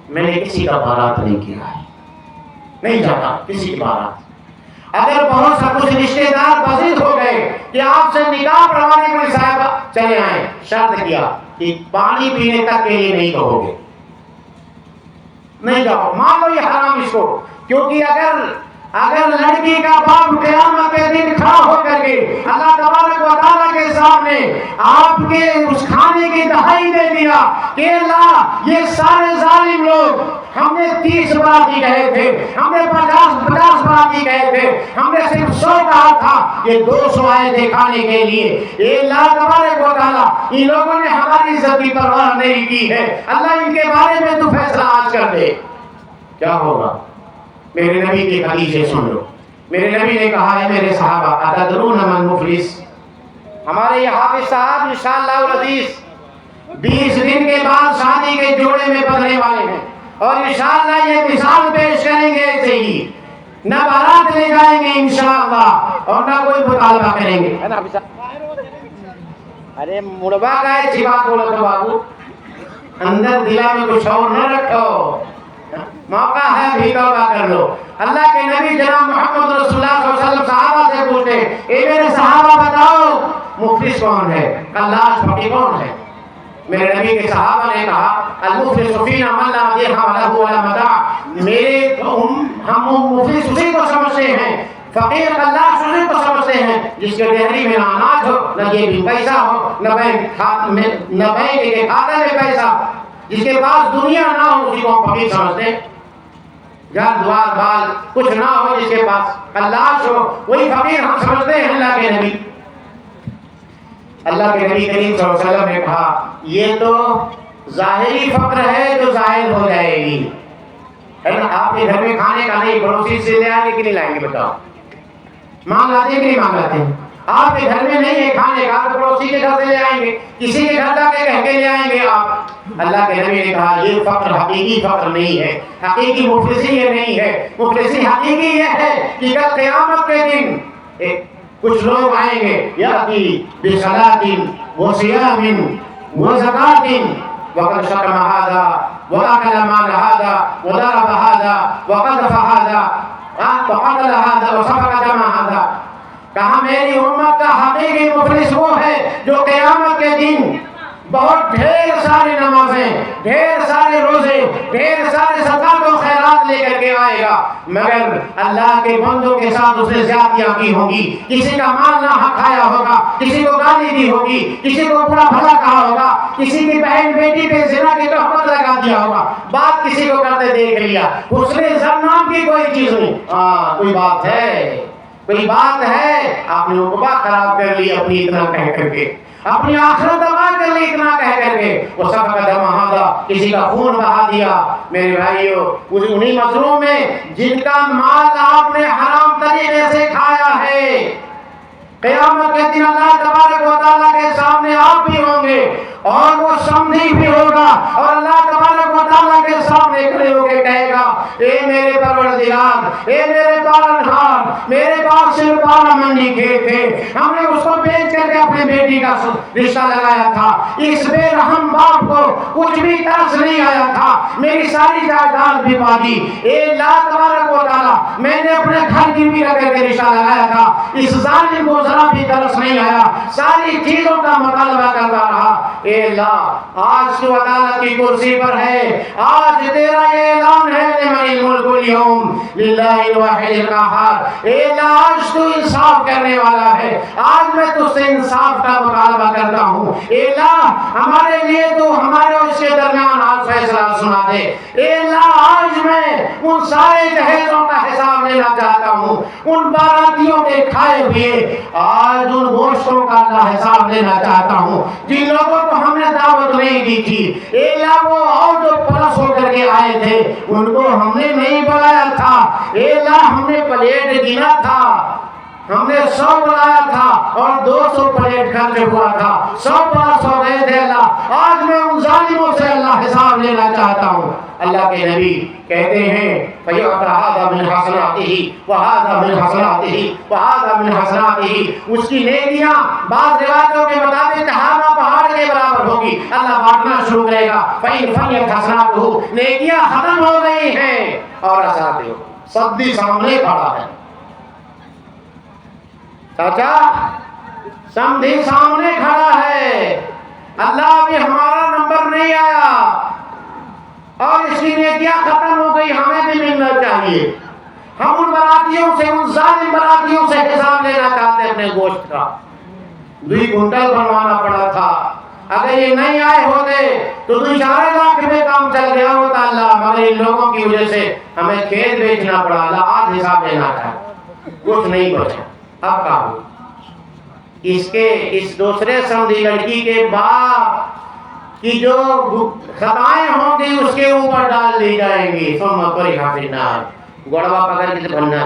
میں نے کسی کا بارات نہیں کیا ہے, نہیں جاتا کسی کی بارات. اگر بہت سا کچھ رشتے دار بزد ہو گئے کہ آپ سے نکاح پڑھوانے کے لیے صاحب چلے آئے, شرط کیا کہ پانی پینے تک کے لیے نہیں کہو گے, نہیں جاؤ, مان لو یہ حرام اس کو. کیونکہ اگر لڑکی کا باپ قیامت کے دن کھڑا ہو کر کے اللہ تبارک و تعالیٰ کے سامنے آپ کے اس کھانے کی دہائی دے دیا کہ اللہ یہ سارے ظالم لوگ, ہم نے 30 براتی کہے تھے, ہم نے 50 براتی کہے تھے, ہم نے صرف 100 کہا تھا, یہ 200 آئے تھے کھانے کے لیے. اے اللہ تبارک و تعالیٰ ان لوگوں نے ہماری عزت کی پرواہ نہیں کی ہے, اللہ ان کے بارے میں تو فیصلہ آج کر دے. کیا ہوگا؟ میرے نبی کی حدیثیں سن لو. میرے نبی نے کہا ہے میرے صحابہ اتدرون من مفلس, ہمارے یہ حافظ صاحب انشاءاللہ العزیز 20 دن کے بعد شادی کے جوڑے میں بندھنے والے ہیں اور انشاءاللہ یہ مثال پیش کریں گے ایسے ہی, نہ بارات لے جائیں گے انشاءاللہ اور نہ کوئی مطالبہ کریں گے. ارے مڑبا کا ہے بات بولو تو بابو, اندر دلا میں کچھ اور نہ رکھو, موقع ہے بھی توبہ کر لو. اللہ کے نبی جناب محمد رسول اللہ صلی اللہ علیہ وسلم صحابہ سے پوچھتے اے میرے صحابہ بتاؤ مفلس کون ہے, قلاش فقیر کون ہے؟ میرے نبی کے صحابہ نے کہا المفلس فینا من لا درہم لہ ولا متاع, ہم مفلس اسی کو سمجھتے ہیں, فقیر قلاش اسی کو سمجھتے ہیں جس کے ڈہری میں نہ اناج ہو, نہ جیب میں پیسہ ہو, نہ بینک کے کھاتے میں پیسہ, جس کے پاس دنیا نہ ہو اسی کو ہم فقیر سمجھتے ہیں. گھر دوار بال کچھ نہ ہو, جس کے پاس قلاش ہو وہی فقیر ہم سمجھتے ہیں. اللہ کے نبی کریم صلی اللہ علیہ وسلم نے کہا یہ تو ظاہری فقر ہے جو ظاہر ہو جائے گی, ہے نا. آپ کے گھر میں کھانے کا نہیں, پڑوسی سے لے آئیں گے کہ نہیں لائیں گے؟ بتاؤ, مانگ لاتے ہیں کہ نہیں مانگ لاتے ہیں؟ آپ کے گھر میں نہیں ہے کھانے کا تو پڑوسی کے گھر سے لے آئیں گے, کسی کے گھر جا کے کہہ کے لے آئیں گے آپ. اللہ کے نبی نے کہا یہ فقر حقیقی فقر نہیں ہے, حقیقی مفلسی یہ نہیں ہے. مفلسی حقیقی یہ ہے کہ کل قیامت کے دن کچھ لوگ آئیں گے یاتی بصلاۃ وصیام وزکات وقد شتم هذا واكل مال هذا وضرب هذا وقذف هذا وقتل هذا وسفك دم هذا. کہا میری امت کا حقیقی مفلس وہ ہے جو قیامت کے دن بہت ڈھیر ساری نمازیں, ڈھیر سارے روزے, ڈھیر سارے صدقات و خیرات لے کر کے آئے گا, مگر اللہ کے بندوں کے ساتھ اس نے زیادتیاں کی ہوں گی, کسی کا مال نہ حق کھایا ہوگا, کسی کو گالی دی ہوگی, کسی کو برا بھلا کہا ہوگا, کسی کی بہن بیٹی پہ زنا کی تہمت لگا دیا ہوگا, بات کسی کو کرتے دیکھ لیا, اس نے زن نام کی کوئی چیز نہیں. کوئی بات ہے, کوئی بات ہے, آپ نے عقبہ خراب کر لی اپنی اتنا کہہ کر کے, اپنی آخرت تباہ کر لی اتنا کہہ کر کے. وہ سب کا دم ہادا, کسی کا خون بہا دیا. میرے بھائیو انہی مظلوم میں جن کا مال آپ نے حرام طریقے سے کھایا ہے, قیامت کے دن اللہ تبارک و تعالیٰ کے سامنے آپ بھی ہوں گے اور وہ سمجھی بھی ہوگا اور اللہ تبارک و تعالیٰ کے سامنے کھڑے ہو کے کہے گا اے میرے پروردگار, اے میرے پالنہار, میرے پاس صرف 12 منڈی کھیت تھے, ہم نے اس کو بیچ کر کے اپنے بیٹی کا رشتہ لگایا تھا, اس بے رحم باپ کو کچھ بھی ترس نہیں آیا تھا, میری ساری جائیداد بھی پا دی. اے اللہ تبارک و تعالیٰ میں نے اپنے گھر کی بھی رکھ کے رشتہ لگایا تھا, اس ظالم کو ذرا بھی ترس نہیں آیا, ساری چیزوں کا مطالبہ کرتا رہا. اے اللہ آج تو عدالت کی کرسی پر ہے, آج تیرا یہ اعلان ہے الملک اليوم للہ الواحد القہار۔ اے اللہ آج تو انصاف کرنے والا ہے، آج میں تجھ سے انصاف کا مطالبہ کرتا ہوں۔ اے اللہ ہمارے لیے تو ہمارے اور اس کے درمیان آج فیصلہ سنا دے۔ اے اللہ آج میں ان سارے جہیزوں کا حساب لینا چاہتا ہوں، ان باراتیوں کے کھائے ہوئے آج ان گوشتوں کا اللہ حساب لینا چاہتا ہوں جن لوگوں کو ہم نے دعوت نہیں دی تھی۔ اے اللہ وہ اور جو پلس ہو کر کے آئے تھے ان کو ہم نے نہیں بلایا تھا۔ اے اللہ ہم نے پلیٹ گنا تھا، ہم نے 100 بلایا تھا اور 200 پلیٹ خرچ ہوا تھا، 100 پلس ہو گئے تھے۔ اللہ آج میں ان ظالموں سے اللہ حساب لینا چاہتا ہوں۔ اللہ کے نبی کہتے ہیں فَيُعْطَى هَذَا مِنْ حَسَنَاتِهِ وَهَذَا مِنْ حَسَنَاتِهِ وَهَذَا مِنْ حَسَنَاتِهِ، اس کی نیکیاں بعض روایتوں کے مطابق ہاما پہاڑ کے برابر ہوگی۔ اللہ بانٹنا شروع کرے گا فَإِنْ فَنِيَتْ حَسَنَاتُهُ، نیکیاں ختم ہو گئی ہیں اور حسنات صدی سامنے کھڑا ہے۔ چاچا سمدھی سامنے کھڑا ہے، اللہ بھی ہمارا نمبر نہیں آیا اور اس کی نیکیاں ختم ہو گئی، ہمیں بھی ملنا چاہیے۔ ہم ان براتیوں سے، ان ظالم براتیوں سے حساب لینا چاہتے ہیں اپنے گوشت کا۔ 2 کنٹل بنوانا پڑا تھا، اگر یہ نہیں آئے ہوتے تو 2.5 لاکھ میں کام چل گیا ہوتا اللہ، مگر ان لوگوں کی وجہ سے ہمیں کھیت بیچنا پڑا۔ اللہ آج حساب لینا چاہتا، کچھ نہیں بچا۔ اب کہا اس دوسرے سمدھی لڑکی کے باپ کی جو خطائیں ہوں گی اس کے اوپر ڈال دی جائیں گی۔ ثم طرح فی النار، گوڑوا پکڑ کے بننا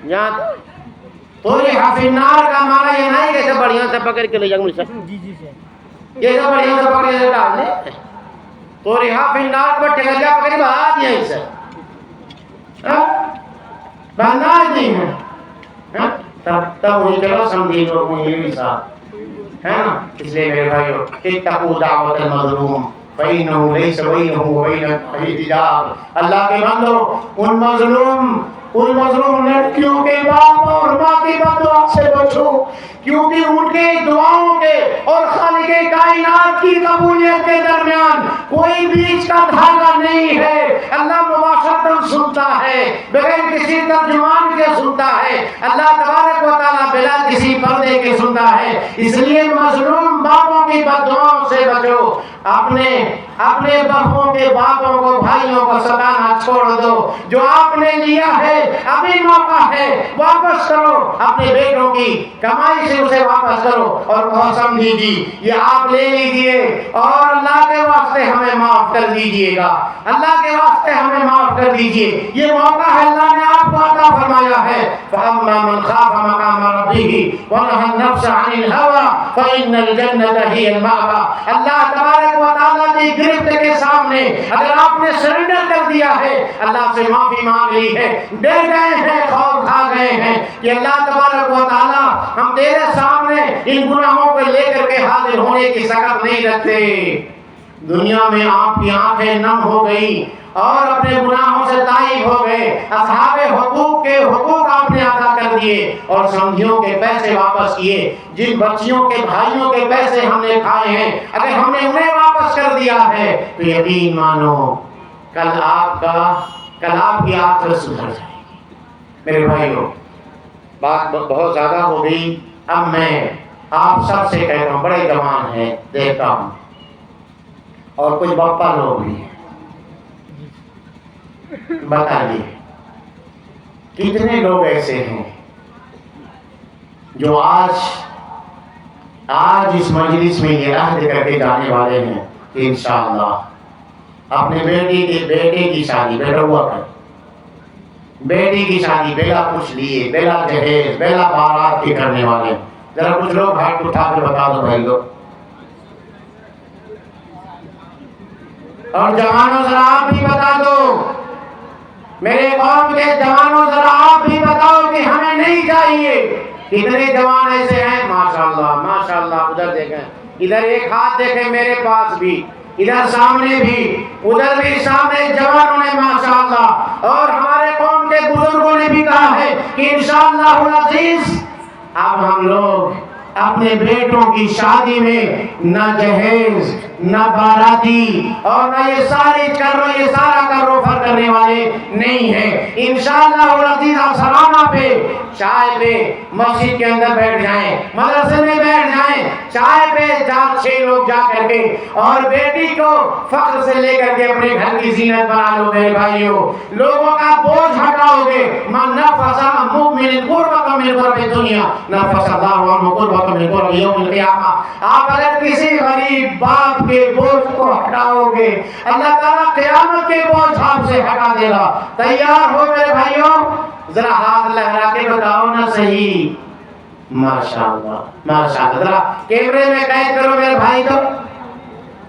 یہاں طرح فی النار کا معنی یہ نہیں کہ بڑھیا سے پکڑ کے لے جاؤں گے، یہ سب بڑھیا سے پکڑ کے ڈال دیں۔ طرح فی النار پر ٹھگریا پکڑ کے بہا دیا اسے، بہنا نہیں ہے تب وہی چلو سمجھی لوگوں یہ بھی ساتھ ہے نا۔ اس لیے میرے بھائیو اتقوا دعوت المظلوم فإنه ليس بينه وبين حجاب۔ اللہ کے بندو ان مظلوم لڑکیوں کے باپ اور ماں کی بددعا سے بچو، کیونکہ ان کے دعاؤں کے اور خالق کائنات کی قبولیت کے درمیان کوئی بیچ کا دھاگا نہیں ہے۔ اللہ مباشرتاً سنتا ہے، بغیر کسی ترجمان کے سنتا ہے۔ اللہ تبارک و تعالیٰ بلا کسی پردے کے سنتا ہے۔ اس لیے مظلوم باپوں کی بددعاؤں سے بچو، اپنے بہووں کے باپوں کو، بھائیوں کو ستانا چھوڑ دو۔ جو آپ نے لیا ہے ابھی موقع ہے، واپس کرو، اپنے بیٹوں کی کمائی سے اسے واپس کرو اور قسم دیجیے یہ آپ لے لیجیے اور اللہ کے واسطے ہمیں معاف کر دیجیے گا، اللہ کے واسطے ہمیں معاف کر دیجیے۔ یہ موقع ہے، اللہ نے آپ کو عطا فرمایا ہے۔ فَأَمَّا مَنْ خَافَ مَقَامَ رَبِّهِ وَنَهَى النَّفْسَ عَنِ الْهَوَىٰ فَإِنَّ الْجَنَّةَ هِيَ الْمَأْوَىٰ۔ اللہ تبارک و تعالیٰ کی گرفت کے سامنے اگر آپ نے سرنڈر کر دیا ہے، اللہ سے معافی مانگ لی ہے، ڈر گئے ہیں، خوف کھا گئے ہیں کہ اللہ تبارک و تعالیٰ ہم تیرے سامنے ان گناہوں کو لے کر کے حاضر ہونے کی سکت نہیں رکھتے۔ دنیا میں آپ کی آنکھیں نم ہو گئی اور اپنے گناہوں سے تائب ہو گئے، اصحاب حقوق کے حقوق آپ نے ادا کر دیے اور سمجھیوں کے پیسے واپس کیے۔ جن بچیوں کے بھائیوں کے پیسے ہم نے کھائے ہیں، اگر ہم نے انہیں واپس کر دیا ہے تو یقین مانو کل آپ کی آخرت سدھر جائے گی۔ میرے بھائیوں بات بہت زیادہ ہو گئی، اب میں آپ سب سے کہتا ہوں، بڑے جوان ہیں دیکھتا ہوں اور کچھ بپا لوگ بھی ہیں، بتائیے کتنے لوگ ایسے ہیں جو آج اس مجلس میں یہ عہد کر کے جانے والے ہیں کہ انشاءاللہ اپنے بیٹے کی شادی، بیٹا ہوا کر بیٹی کی شادی بلا کچھ لیے، بلا جہیز، بلا بارات کے کرنے والے؟ ذرا کچھ لوگ ہاتھ اٹھا کے بتا دو بھائی لوگ۔ اور جوانوں ذرا آپ بھی بتا دو، میرے قوم کے جوانوں ذرا آپ بھی بتاؤ کہ ہمیں نہیں چاہیے۔ کتنے جوان ایسے ہیں ماشاءاللہ ماشاءاللہ، ادھر دیکھیں، ادھر ایک ہاتھ دیکھیں، میرے پاس بھی، ادھر سامنے بھی، ادھر بھی سامنے جوانوں نے ماشاءاللہ، اور ہمارے قوم کے بزرگوں نے بھی کہا ہے کہ انشاءاللہ العزیز اب ہم لوگ اپنے بیٹوں کی شادی میں نہ جہیز، نہ باراتی اور نہ یہ سارا کرو فرق کرنے والے نہیں ہیں۔ انشاءاللہ العزیز آپ سلامہ پہ چائے پہ مسجد کے اندر بیٹھ جائیں، مدرسے میں بیٹھ جائیں، چائے پہ 4-6 لوگ جا کر کے اور بیٹی کو فخر سے لے کر کے اپنے گھر کی زینت بنا لو میرے بھائیوں۔ لوگوں کا بوجھ ہٹاؤ گے، من نفس عن مؤمن قربۃ من قرب الدنیا نفس اللہ عنہ قربۃ من قرب یوم القیامہ۔ آپ اگر کسی غریب باپ کے بوجھ کو ہٹاؤ گے، اللہ تعالیٰ قیامت کے بوجھ آپ سے ہٹا دے گا۔ تیار ہو میرے بھائیوں؟ ذرا ہاتھ لہرا کے بتاؤ نا صحیح۔ ماشاءاللہ ماشاءاللہ، ذرا کیمرے میں قید کرو میرے بھائی کو،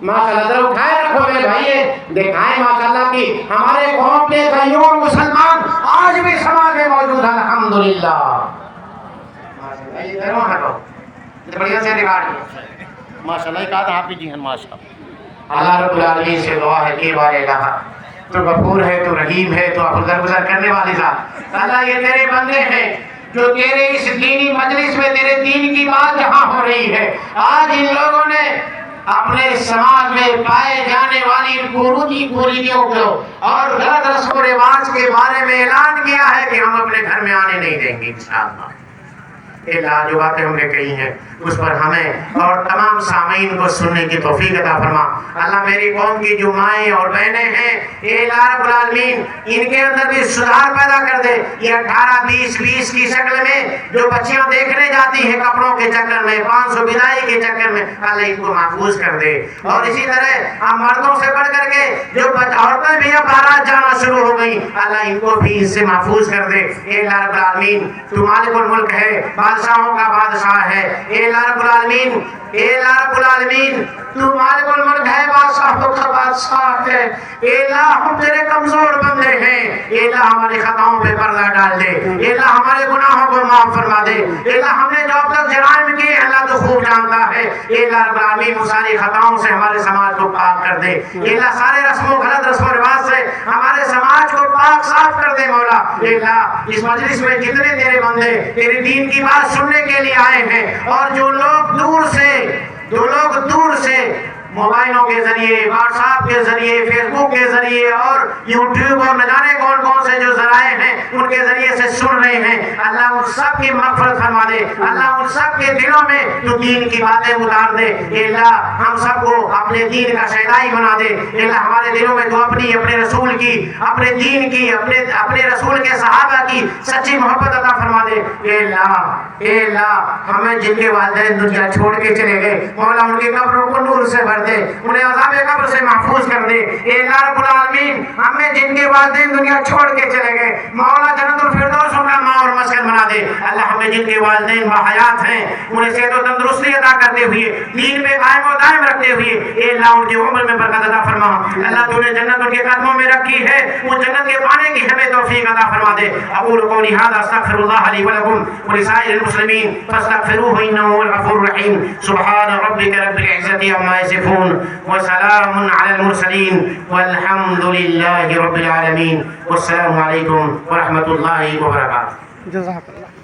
ماشاءاللہ ذرا اٹھائے رکھو میرے بھائی، دکھائیں ماشاءاللہ کی ہمارے قوم کے غیور مسلمان آج بھی سماج میں موجود ہیں الحمدللہ۔ ماشاءاللہ یہ دروں ہٹو، بڑھیا سے ریکارڈ ماشاءاللہ ایک آدھ آپ بھی جی ہیں ماشاءاللہ۔ اللہ رب العالمین سے دعا ہے کہ بارے الہ تو غفور ہے، تو رحیم ہے، تو آپ درگزر کرنے والے ذات۔ اللہ یہ تیرے بندے ہیں جو تیرے اس دینی مجلس میں تیرے دین کی بات جہاں ہو رہی ہے، آج ان لوگوں نے اپنے سماج میں پائے جانے والی کوریدیوں کو اور غلط رسم و رواج کے بارے میں اعلان کیا ہے کہ ہم اپنے گھر میں آنے نہیں دیں گے انشاءاللہ۔ اللہ جو باتیں ہم نے کہی ہیں اس پر ہمیں اور تمام سامعین کو سننے کی توفیق عطا فرما۔ اللہ میری قوم کی جو مائیں اور بہنیں ہیں، اے اللہ رب العالمین ان کے اندر بھی سدھار پیدا کر دے۔ یہ 18-20 کی شکل میں جو بچیاں دیکھنے جاتی ہیں کپڑوں کے چکر میں، 500 بدائی کے چکر میں، اللہ ان کو محفوظ کر دے۔ اور اسی طرح ہم مردوں سے بڑھ کر کے جو عورتیں بھی اب بارات جانا شروع ہو گئی، اللہ ان کو بھی اس سے محفوظ کر دے۔ اے اللہ رب العالمین تو مالک الملک ہے، بادشاہوں کا بادشاہ ہے۔ اے اللہ رب العالمین، اے اللہ رب العالمین تو مالک الملک ہے، بادشاہوں کا بادشاہ ہے۔ اے اللہ ہم تیرے کمزور بندے ہیں، اے اللہ ہماری خطاؤں پہ پردہ ڈال دے، اے اللہ ہمارے گناہوں کو معاف فرما دے۔ اے اللہ ہم نے جو اب تک جرائم کیے اللہ تو خوب جانتا ہے۔ اے اللہ رب العالمین وہ ساری خطاؤں سے ہمارے سماج کو پاک کر دے۔ اے اللہ سارے غلط رسم و رواج سے ہمارے سماج کو پاک صاف کر دے مولا۔ اے اللہ اس مجلس میں جتنے تیرے بندے تیرے دین کی بات سننے کے لیے آئے ہیں اور جو لوگ دور سے موبائلوں کے ذریعے، واٹس ایپ کے ذریعے، فیس بک کے ذریعے اور یوٹیوب اور نہ جانے کون سے جو ذرائع ہیں ان کے ذریعے سے سن رہے ہیں، اللہ ان سب کی مغفرت فرما دے۔ اللہ ان سب کے دلوں میں تو دین کی باتیں اتار دے۔ اے اللہ ہم سب کو اپنے دین کا شہدائی بنا دے۔ اے اللہ ہمارے دلوں میں تو اپنے رسول کی، اپنے دین کی، اپنے رسول کے صحابہ کی سچی محبت عطا فرما دے۔ اے اللہ ہمیں جن کے والدین دنیا چھوڑ کے چلے گئے مولا ان کی قبروں کو نور سے بھر دے، انہیں عذاب قبر سے محفوظ کر دے۔ اے اللہ رب العالمین ہمیں جن کے والدین دنیا چھوڑ کے چلے گئے مولا جنت الفردوس ان کا ماں اور مسکن بنا دے۔ اللہ ہمیں جن کے والدین باحیات ہیں انہیں صحت و تندرستی عطا کرتے ہوئے، دین پہ قائم و دائم رکھتے ہوئے اے اللہ ان کی عمر میں برکت عطا فرما۔ اللہ تو نے جنت ان کے قدموں میں رکھی ہے، وہ جنت کے پانے کی ہمیں توفیق عطا فرما دے۔ اقول قولی ھذا استغفر اللہ لی ولکم ولسائر المسلمین فاستغفروہ انہ هو الغفور الرحیم۔ سبحان ربک رب العزۃ عما یصفون وسلام علی المرسلین والحمد للہ رب العالمین۔ والسلام علیکم ورحمۃ اللہ وبرکاتہ۔ جزاک اللہ۔